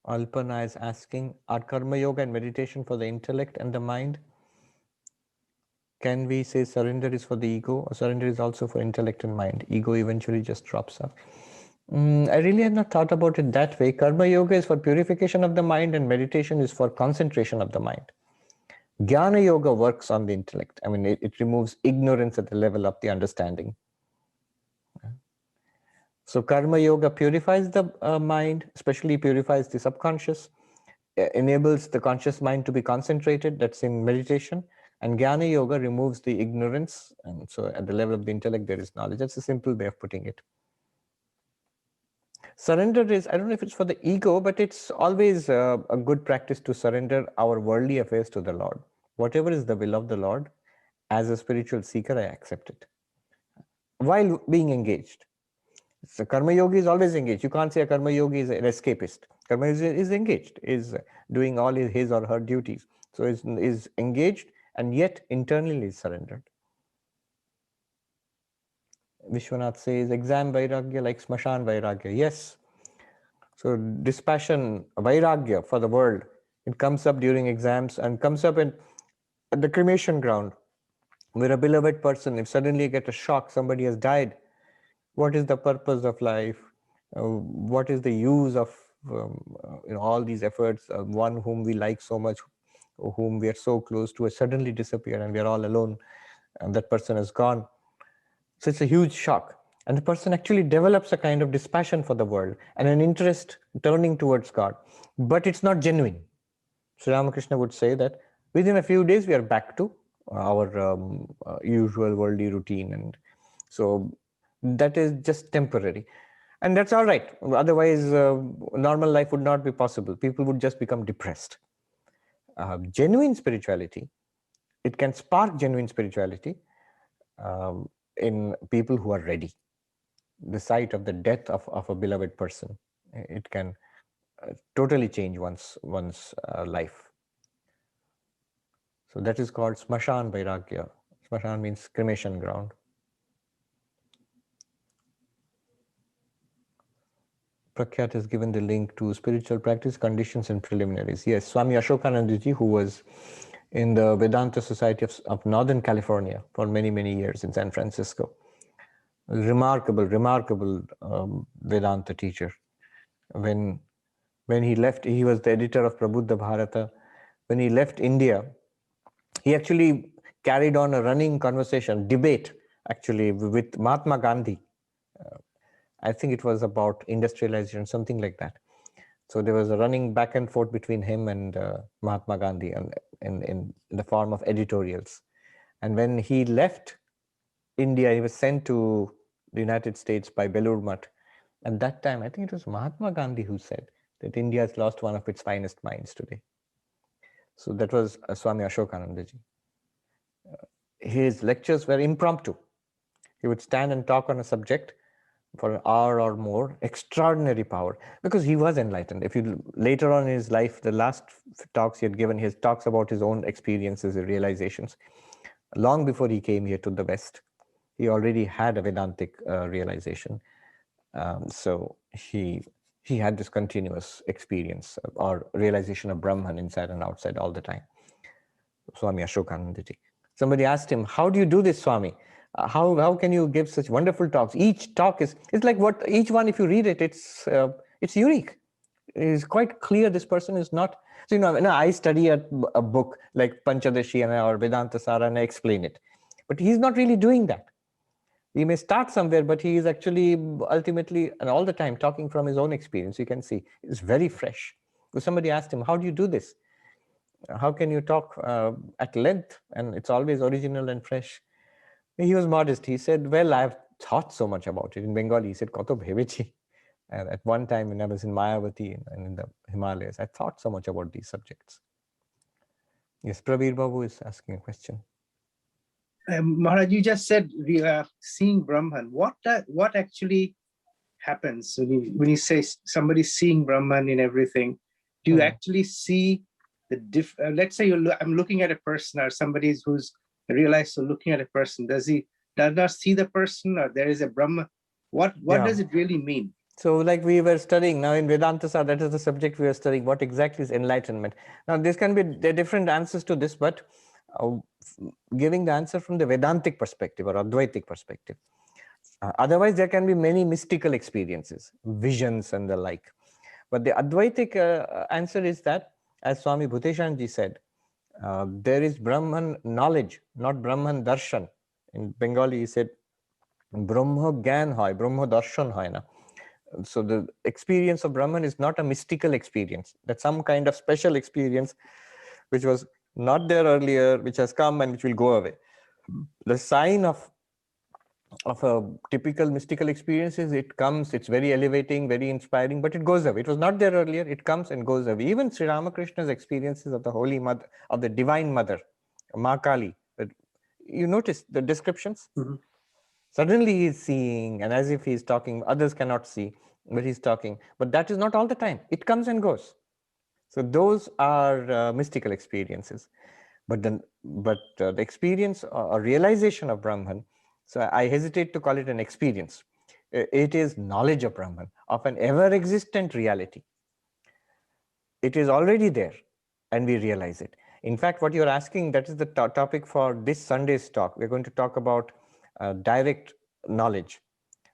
Alpana is asking, are karma yoga and meditation for the intellect and the mind? Can we say surrender is for the ego, or surrender is also for intellect and mind? Ego eventually just drops off. I really have not thought about it that way. Karma yoga is for purification of the mind and meditation is for concentration of the mind. Jnana yoga works on the intellect. I mean, it removes ignorance at the level of the understanding. So karma yoga purifies the mind, especially purifies the subconscious, enables the conscious mind to be concentrated, that's in meditation. And Jnana yoga removes the ignorance, and so at the level of the intellect there is knowledge. That's a simple way of putting it. Surrender is, I don't know if it's for the ego, but it's always a good practice to surrender our worldly affairs to the Lord. Whatever is the will of the Lord, as a spiritual seeker, I accept it, while being engaged. So karma yogi is always engaged. You can't say a karma yogi is an escapist. Karma is engaged, is doing all his or her duties. So is engaged and yet internally is surrendered. Vishwanath says, exam vairagya like smashan vairagya. Yes. So dispassion, vairagya for the world, it comes up during exams and comes up at the cremation ground, where a beloved person, if suddenly you get a shock, somebody has died, what is the purpose of life? What is the use of all these efforts? One whom we like so much, whom we are so close to, has suddenly disappeared and we are all alone, and that person is gone. So it's a huge shock. And the person actually develops a kind of dispassion for the world and an interest turning towards God. But it's not genuine. Sri Ramakrishna would say that within a few days we are back to our usual worldly routine. And so that is just temporary. And that's all right. Otherwise, normal life would not be possible. People would just become depressed. Genuine spirituality, it can spark genuine spirituality in people who are ready. The sight of the death of a beloved person, it can totally change one's life. So that is called smashan vairagya. Smashan means cremation ground. Prakhyat has given the link to spiritual practice, conditions and preliminaries. Yes, Swami Ashokananda ji, who was in the Vedanta Society of Northern California for many, many years in San Francisco. Remarkable Vedanta teacher. When he left, he was the editor of Prabuddha Bharata. When he left India, he actually carried on a running conversation, debate actually with Mahatma Gandhi. I think it was about industrialization, something like that. So there was a running back and forth between him and Mahatma Gandhi, and in the form of editorials. And when he left India, he was sent to the United States by Belur Math. At that time, I think it was Mahatma Gandhi who said that India has lost one of its finest minds today. So that was Swami Ashokananda ji. His lectures were impromptu. He would stand and talk on a subject for an hour or more. Extraordinary power, because he was enlightened. If you later on in his life, the last talks he had given, his talks about his own experiences and realizations. Long before he came here to the West, he already had a Vedantic realization. So he had this continuous experience or realization of Brahman inside and outside all the time. Swami Ashokananda ji. Somebody asked him, how do you do this, Swami? How can you give such wonderful talks? Each talk it's like what each one, if you read it, it's unique. It is quite clear this person is not. So I study a book like Panchadashiyana or Vedanta Sara and I explain it, but he's not really doing that. He may start somewhere, but he is actually ultimately and all the time talking from his own experience. You can see it's very fresh. So somebody asked him, how do you do this? How can you talk at length and it's always original and fresh? He was modest. He said, well, I've thought so much about it. In Bengali, he said, Koto bhebechi. And at one time when I was in Mayavati and in the Himalayas, I thought so much about these subjects. Yes, Prabir Babu is asking a question. Maharaj, you just said we are seeing Brahman. What actually happens when you say somebody's seeing Brahman in everything? Do you actually see the let's say I'm looking at a person, or somebody who's realized, so looking at a person, does not see the person, or there is a Brahman? What does it really mean? So like we were studying now in Vedanta, that is the subject we are studying. What exactly is enlightenment? Now this can be, there are different answers to this, but giving the answer from the Vedantic perspective or Advaitic perspective. Otherwise, there can be many mystical experiences, visions and the like. But the Advaitic answer is that, as Swami Bhuteshanji said, there is Brahman knowledge, not Brahman darshan. In Bengali, he said, Brahma Gyan hoy, Brahma darshan hoy na. So the experience of Brahman is not a mystical experience. That's some kind of special experience which was not there earlier, which has come and which will go away. The sign of a typical mystical experience is it comes, it's very elevating, very inspiring, but it goes away. It was not there earlier, it comes and goes away. Even Sri Ramakrishna's experiences of the Holy Mother, of the Divine Mother, Ma Kali, you notice the descriptions? Suddenly he is seeing, and as if he is talking, others cannot see, but he's talking. But that is not all the time. It comes and goes. So those are mystical experiences. But the experience or realization of Brahman, so I hesitate to call it an experience. It is knowledge of Brahman, of an ever-existent reality. It is already there, and we realize it. In fact, what you're asking, that is the topic for this Sunday's talk. We're going to talk about direct knowledge,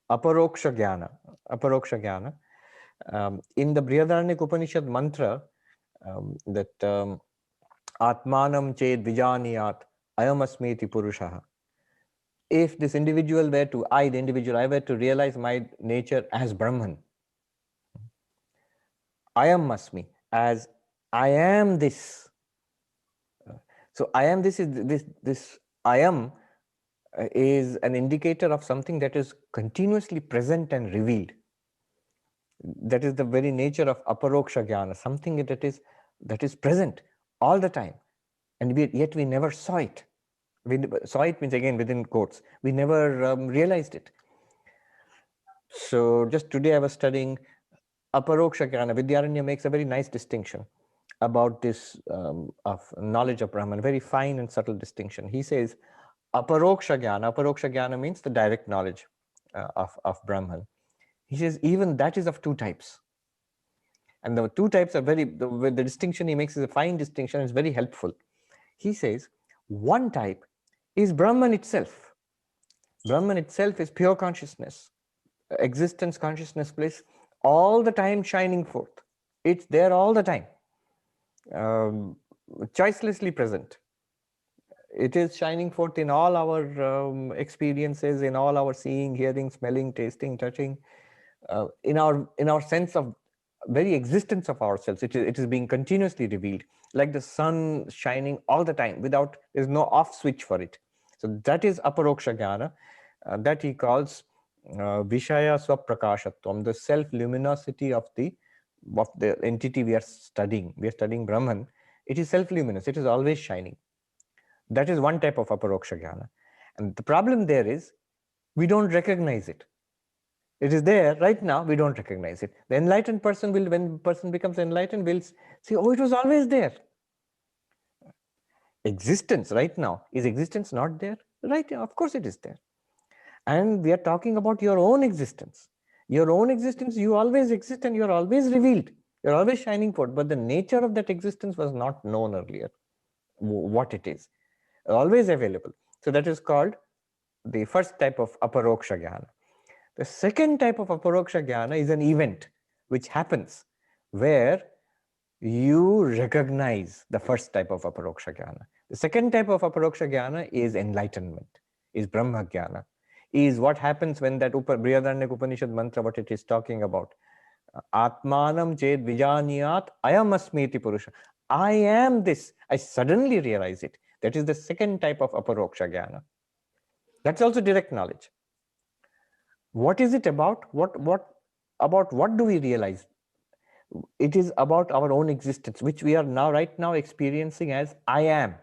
aparoksha jnana. Aparoksha jnana. In the Brihadaranyaka Upanishad mantra, that Atmanam ched vijaniyat ayamasmeti purushaha. If this individual were to, the individual, I were to realize my nature as Brahman, ayamasmi, as I am this. So I am this is this I am is an indicator of something that is continuously present and revealed. That is the very nature of aparoksha jnana, something that is present all the time, and yet we never saw it. We saw it means, again, within quotes, we never realized it. So just today I was studying aparoksha jnana. Vidyaranya makes a very nice distinction about this of knowledge of Brahman, very fine and subtle distinction. He says aparoksha jnana means the direct knowledge of Brahman. He says even that is of two types. And the two types are the distinction he makes is a fine distinction, it's very helpful. He says one type is Brahman itself. Brahman itself is pure consciousness, existence, consciousness, bliss, all the time shining forth. It's there all the time, choicelessly present. It is shining forth in all our experiences, in all our seeing, hearing, smelling, tasting, touching, in our sense of very existence of ourselves. It is being continuously revealed, like the sun shining all the time without, there's no off switch for it. So that is aparoksha jnana, that he calls vishaya swaprakashatvam, the self luminosity of the entity we are studying. We are studying Brahman. It is self luminous, it is always shining. That is one type of aparoksha jnana. And the problem there is we don't recognize it. It is there right now, we don't recognize it. The enlightened person will, when person becomes enlightened, will say, oh, it was always there. Existence right now, is existence not there? Right, of course it is there. And we are talking about your own existence. Your own existence, you always exist and you are always revealed. You're always shining forth, but the nature of that existence was not known earlier, what it is. Always available. So that is called the first type of aparoksha jnana. The second type of aparoksha jnana is an event which happens where you recognize the first type of aparoksha jnana. The second type of aparoksha jnana is enlightenment, is brahma jnana, is what happens when that Brihadaranyaka Upanishad mantra, what it is talking about. Atmanam ched vijaniyat ayamasmiti purusha. I am this. I suddenly realize it. That is the second type of aparoksha jnana. That's also direct knowledge. What is it about? What do we realize? It is about our own existence, which we are right now experiencing as I am.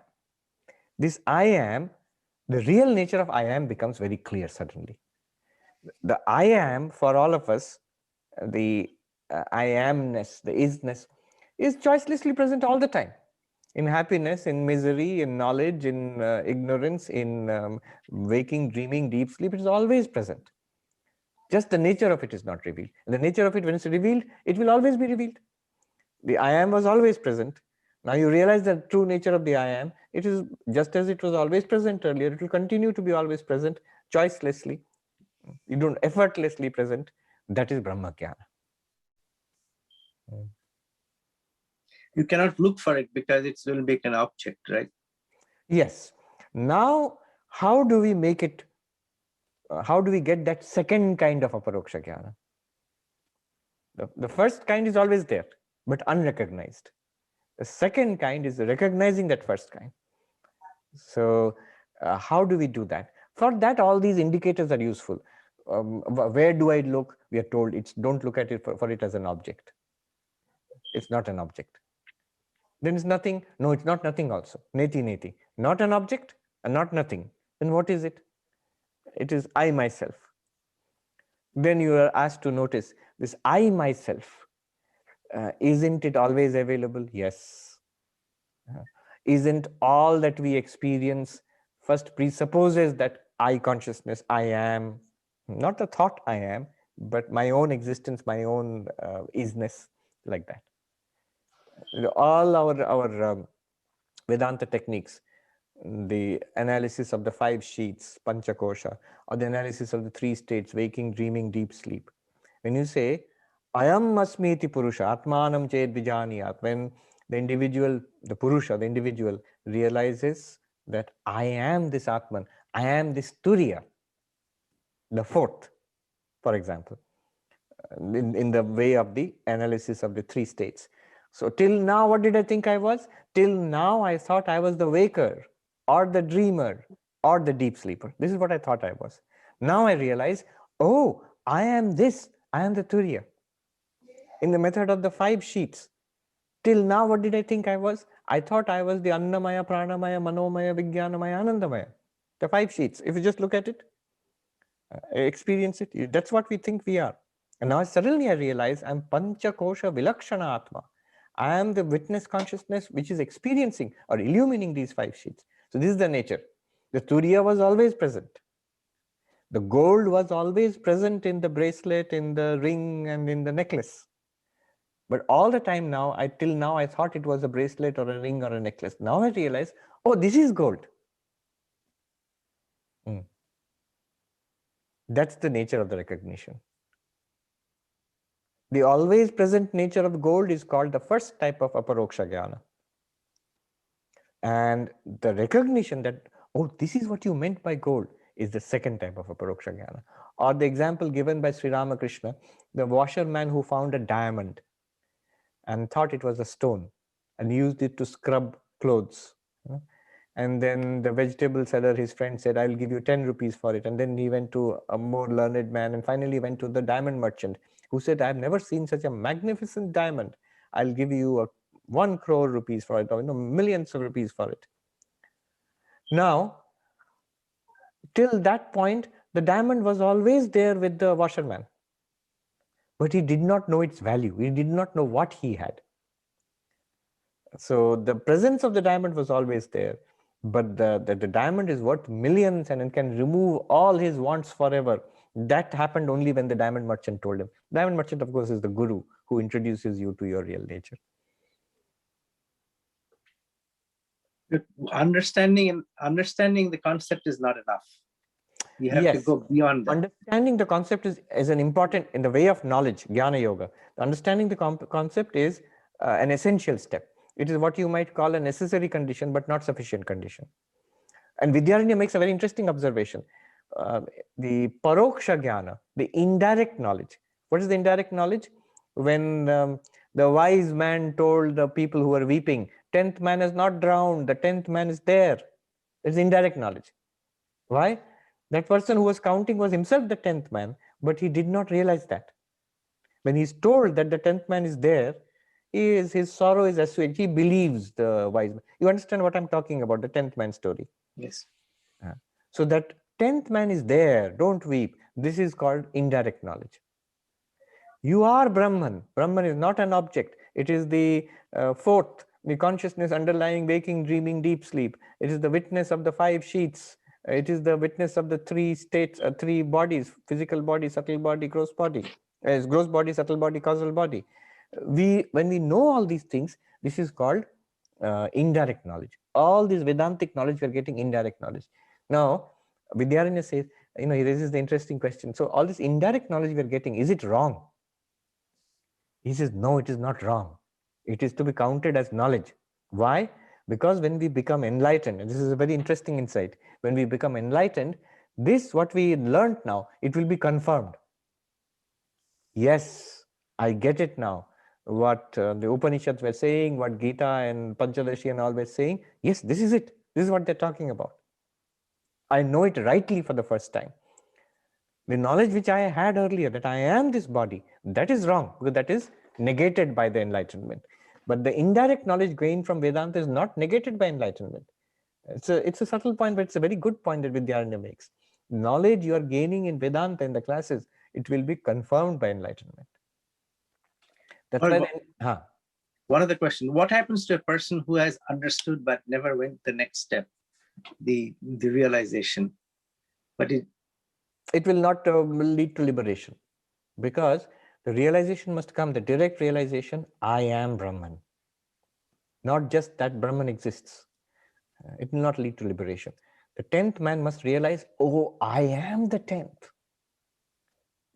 This I am, the real nature of I am becomes very clear suddenly. The I am for all of us, the I amness, the isness, is choicelessly present all the time. In happiness, in misery, in knowledge, in ignorance, in waking, dreaming, deep sleep, it is always present. Just the nature of it is not revealed. And the nature of it, when it's revealed, it will always be revealed. The I am was always present. Now you realize the true nature of the I am. It is just as it was always present earlier. It will continue to be always present, choicelessly. You don't effortlessly present. That is Brahma Jnana. You cannot look for it because it will be an object, right? Yes. Now, how do we make it? How do we get that second kind of aparoksha jnana? The first kind is always there, but unrecognized. The second kind is recognizing that first kind. So how do we do that? For that, all these indicators are useful. Where do I look? We are told it's don't look at it for it as an object. It's not an object. Then it's nothing. No, it's not nothing also. Neti neti. Not an object and not nothing. Then what is it? It is I myself. Then you are asked to notice this I myself. Isn't it always available? Yes. Isn't all that we experience first presupposes that I consciousness, I am, not the thought I am, but my own existence, my own isness, like that. All our Vedanta techniques, the analysis of the 5 sheets, Panchakosha, or the analysis of the 3 states, waking, dreaming, deep sleep. When you say, Ayam asmiti Purusha, Atmanam ched vijaniyat, when the individual, the Purusha, the individual realizes that I am this Atman, I am this Turiya, the 4th, for example, in the way of the analysis of the 3 states. So till now, what did I think I was? Till now, I thought I was the waker or the dreamer or the deep sleeper. This is what I thought I was. Now I realize, oh, I am this, I am the Turiya. In the method of the 5 sheets, till now, what did I think I was? I thought I was the Annamaya, Pranamaya, Manomaya, Vijnanamaya, Anandamaya. The 5 sheets. If you just look at it, experience it, that's what we think we are. And now suddenly I realize I'm Panchakosha Vilakshana Atma. I am the witness consciousness which is experiencing or illumining these 5 sheets. So this is the nature. The Turiya was always present. The gold was always present in the bracelet, in the ring, and in the necklace. But all the time now, till now, I thought it was a bracelet or a ring or a necklace. Now I realize, oh, this is gold. That's the nature of the recognition. The always present nature of gold is called the first type of aparoksha jnana. And the recognition that, oh, this is what you meant by gold, is the second type of aparoksha jnana. Or the example given by Sri Ramakrishna, the washerman who found a diamond and thought it was a stone and used it to scrub clothes. And then the vegetable seller, his friend, said, I'll give you 10 rupees for it. And then he went to a more learned man and finally went to the diamond merchant, who said, I've never seen such a magnificent diamond. I'll give you 1 crore rupees for it, or millions of rupees for it. Now, till that point, the diamond was always there with the washerman. But he did not know its value. He did not know what he had. So the presence of the diamond was always there. But the diamond is worth millions and it can remove all his wants forever. That happened only when the diamond merchant told him. Diamond merchant, of course, is the guru who introduces you to your real nature. Understanding the concept is not enough. You have to go beyond that. Understanding the concept is an important, in the way of knowledge, jnana yoga. Understanding the concept is an essential step. It is what you might call a necessary condition, but not sufficient condition. And Vidyaranya makes a very interesting observation. The paroksha jnana, the indirect knowledge. What is the indirect knowledge? When The wise man told the people who were weeping, 10th man is not drowned, the 10th man is there. It's indirect knowledge. Why? That person who was counting was himself the 10th man, but he did not realize that. When he's told that the 10th man is there, his sorrow is assuaged. He believes the wise man. You understand what I'm talking about, the 10th man story? Yes. So that 10th man is there, don't weep. This is called indirect knowledge. You are Brahman. Brahman is not an object. It is the fourth, the consciousness underlying waking, dreaming, deep sleep. It is the witness of the 5 sheets. It is the witness of the 3 states, 3 bodies: physical body, subtle body, gross body. Gross body, subtle body, causal body. When we know all these things, this is called indirect knowledge. All this Vedantic knowledge, we are getting indirect knowledge. Now, Vidyaranya says, he raises the interesting question. So all this indirect knowledge we are getting, is it wrong? He says, no, it is not wrong. It is to be counted as knowledge. Why? Because when we become enlightened, and this is a very interesting insight, when we become enlightened, this, what we learned now, it will be confirmed. Yes, I get it now. What the Upanishads were saying, what Gita and Panchadashi and all were saying, yes, this is it. This is what they're talking about. I know it rightly for the first time. The knowledge which I had earlier, that I am this body, that is wrong, because that is negated by the enlightenment. But the indirect knowledge gained from Vedanta is not negated by enlightenment. It's a subtle point, but it's a very good point that Vidyaranya makes. Knowledge you are gaining in Vedanta in the classes, it will be confirmed by enlightenment. That's why one other question: what happens to a person who has understood but never went the next step, the realization? But it will not lead to liberation, because the realization must come, the direct realization, I am Brahman. Not just that Brahman exists. It will not lead to liberation. The 10th man must realize, oh, I am the 10th.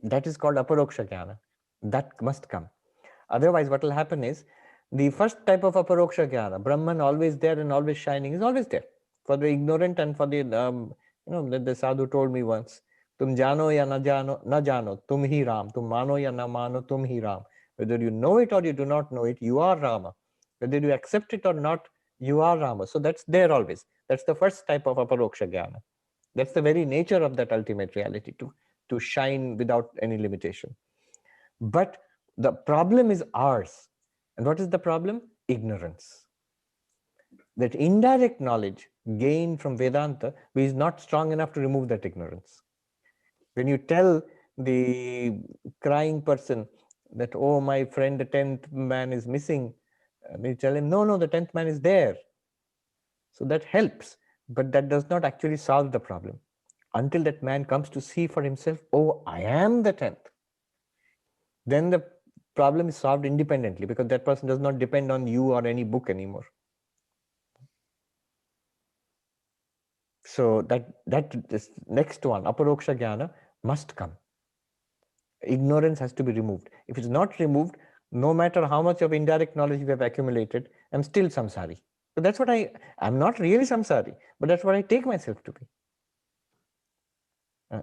That is called aparoksha jnana. That must come. Otherwise, what will happen is, the first type of aparoksha jnana, Brahman always there and always shining, is always there. For the ignorant and for the, the sadhu told me once, tum jano ya na jano, tum hi Ram, tum mano ya na mano, tum hi Ram. Whether you know it or you do not know it, you are Rama. Whether you accept it or not, you are Rama. So that's there always. That's the first type of aparoksha jnana. That's the very nature of that ultimate reality, to shine without any limitation. But the problem is ours. And what is the problem? Ignorance. That indirect knowledge gained from Vedanta is not strong enough to remove that ignorance. When you tell the crying person that, oh, my friend, the 10th man is missing, you tell him, no, the 10th man is there. So that helps, but that does not actually solve the problem. Until that man comes to see for himself, oh, I am the 10th. Then the problem is solved independently, because that person does not depend on you or any book anymore. So this next one, aparoksha jnana, must come. Ignorance has to be removed. If it's not removed, no matter how much of indirect knowledge we have accumulated, I'm still samsari. So that's what I'm not really samsari, but that's what I take myself to be.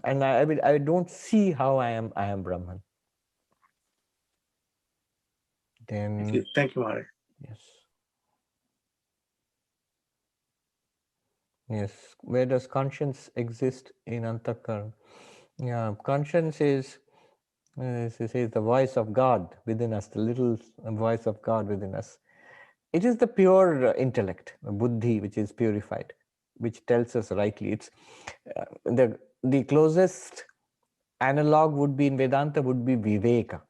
And I don't see how I am Brahman. Then thank you, Maharaj. Yes. Yes. Where does conscience exist in Antakarana? Yeah, conscience is the voice of God within us, the little voice of God within us. It is the pure intellect, buddhi, which is purified, which tells us rightly. It's the closest analog would be in Vedanta would be viveka,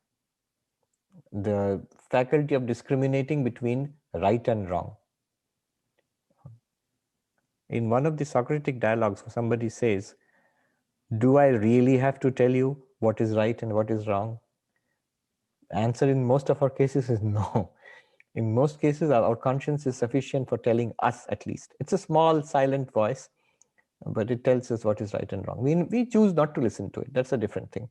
the faculty of discriminating between right and wrong. In one of the Socratic dialogues, somebody says, do I really have to tell you what is right and what is wrong? The answer in most of our cases is no. In most cases, our conscience is sufficient for telling us, at least. It's a small, silent voice, but it tells us what is right and wrong. We choose not to listen to it. That's a different thing.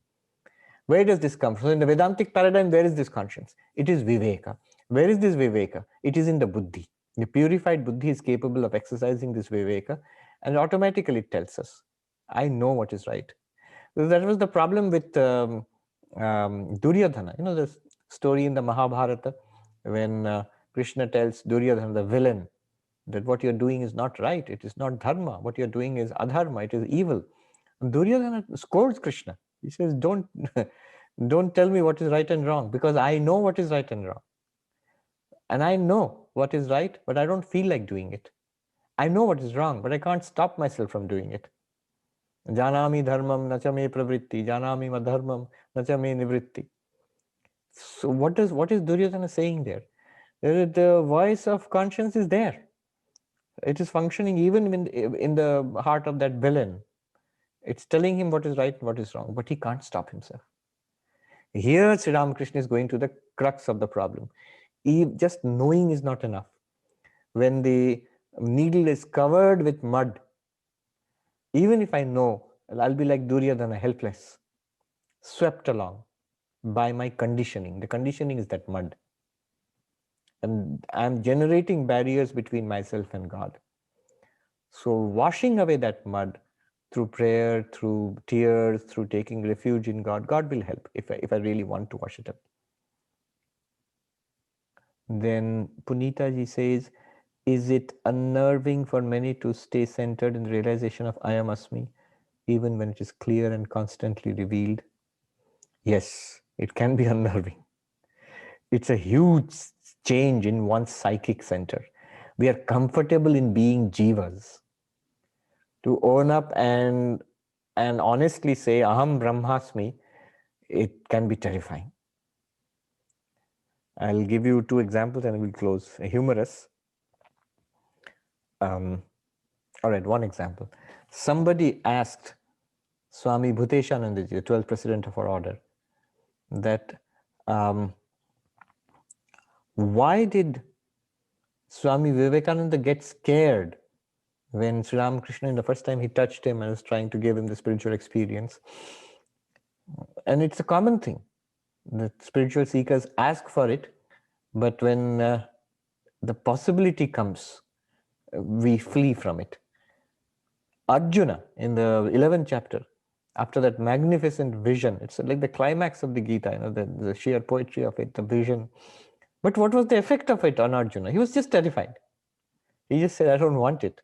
Where does this come from? So in the Vedantic paradigm, where is this conscience? It is viveka. Where is this viveka? It is in the buddhi. The purified buddhi is capable of exercising this viveka, and automatically it tells us, I know what is right. So that was the problem with Duryodhana. The story in the Mahabharata when Krishna tells Duryodhana, the villain, that what you're doing is not right. It is not dharma. What you're doing is adharma. It is evil. And Duryodhana scolds Krishna. He says, don't, don't tell me what is right and wrong, because I know what is right and wrong. And I know what is right, but I don't feel like doing it. I know what is wrong, but I can't stop myself from doing it. Janami dharmam nacha me pravritti, janami madharmam nacha me nivritti. So what is Duryodhana saying there? The voice of conscience is there. It is functioning even in the heart of that villain. It's telling him what is right and what is wrong, but he can't stop himself. Here, Sri Ramakrishna is going to the crux of the problem. Just knowing is not enough. When the needle is covered with mud, even if I know, I'll be like Duryodhana, helpless, swept along by my conditioning. The conditioning is that mud. And I'm generating barriers between myself and God. So washing away that mud through prayer, through tears, through taking refuge in God, God will help if I really want to wash it up. Then Punita ji says, is it unnerving for many to stay centered in the realization of I am Asmi, even when it is clear and constantly revealed? Yes, it can be unnerving. It's a huge change in one's psychic center. We are comfortable in being jivas. To own up and honestly say Aham Brahmasmi, it can be terrifying. I'll give you two examples and we'll close. Humorous. All right, one example. Somebody asked Swami Bhuteshananda ji, the 12th president of our order, that why did Swami Vivekananda get scared when Sri Ramakrishna, the first time he touched him and was trying to give him the spiritual experience? And it's a common thing that spiritual seekers ask for it, but when the possibility comes, we flee from it. Arjuna, in the 11th chapter, after that magnificent vision, it's like the climax of the Gita, the sheer poetry of it, the vision. But what was the effect of it on Arjuna? He was just terrified. He just said, I don't want it.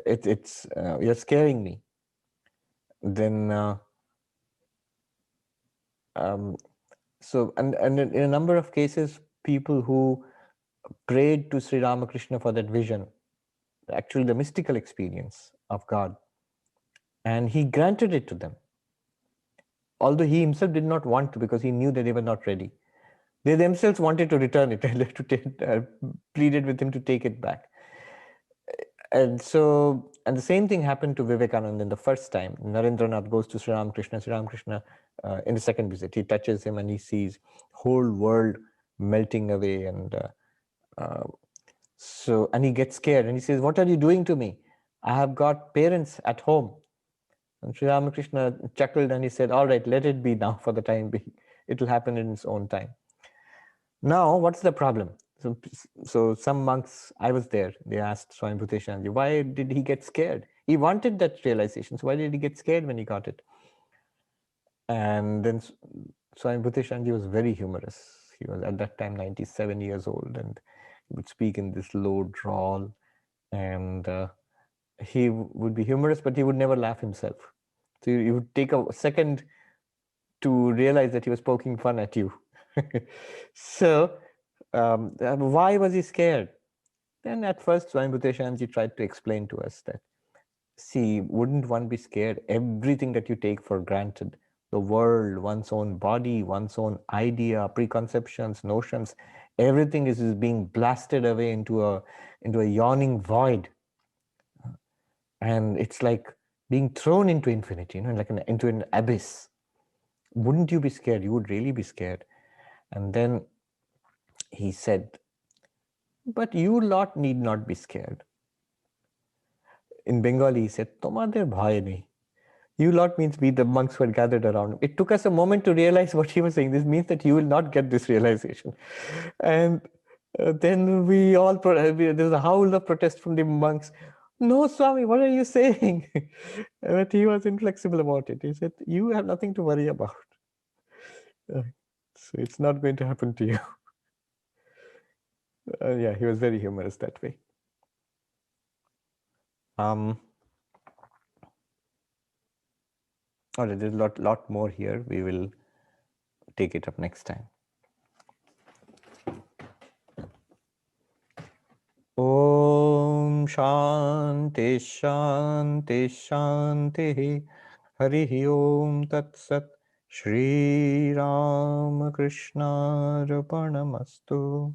You're scaring me. Then, and in a number of cases, people who prayed to Sri Ramakrishna for that vision, actually the mystical experience of God, and he granted it to them. Although he himself did not want to, because he knew that they were not ready. They themselves wanted to return it and pleaded with him to take it back. And the same thing happened to Vivekananda in the first time. Narendranath goes to Sri Ramakrishna. Sri Ramakrishna, in the second visit, he touches him and he sees whole world melting away. And he gets scared and he says, what are you doing to me? I have got parents at home. And Sri Ramakrishna chuckled and he said, all right, let it be now for the time being. It will happen in its own time. Now, what's the problem? So some monks, I was there, they asked Swami Bhuteshanji, why did he get scared? He wanted that realization, so why did he get scared when he got it? And then Swami Bhuteshanji was very humorous. He was at that time 97 years old and he would speak in this low drawl, and he would be humorous, but he would never laugh himself. So you would take a second to realize that he was poking fun at you. So why was he scared? Then at first Swami Bhuteshanji tried to explain to us that, see, wouldn't one be scared? Everything that you take for granted, the world, one's own body, one's own idea, preconceptions, notions, everything is being blasted away into a yawning void. And it's like being thrown into infinity, like into an abyss. Wouldn't you be scared? You would really be scared. And then he said, but you lot need not be scared. In Bengali, he said, Tomader bhai nahi. You lot means we, the monks who had gathered around him. It took us a moment to realize what he was saying. This means that you will not get this realization. And then we all, there was a howl of protest from the monks. No, Swami, what are you saying? But he was inflexible about it. He said, you have nothing to worry about. So it's not going to happen to you. Yeah, he was very humorous that way. Oh, there's a lot more here. We will take it up next time. Om Shanti Shanti Shanti Harihi Om Tat Sat Sri Ramakrishna Arpanamastu.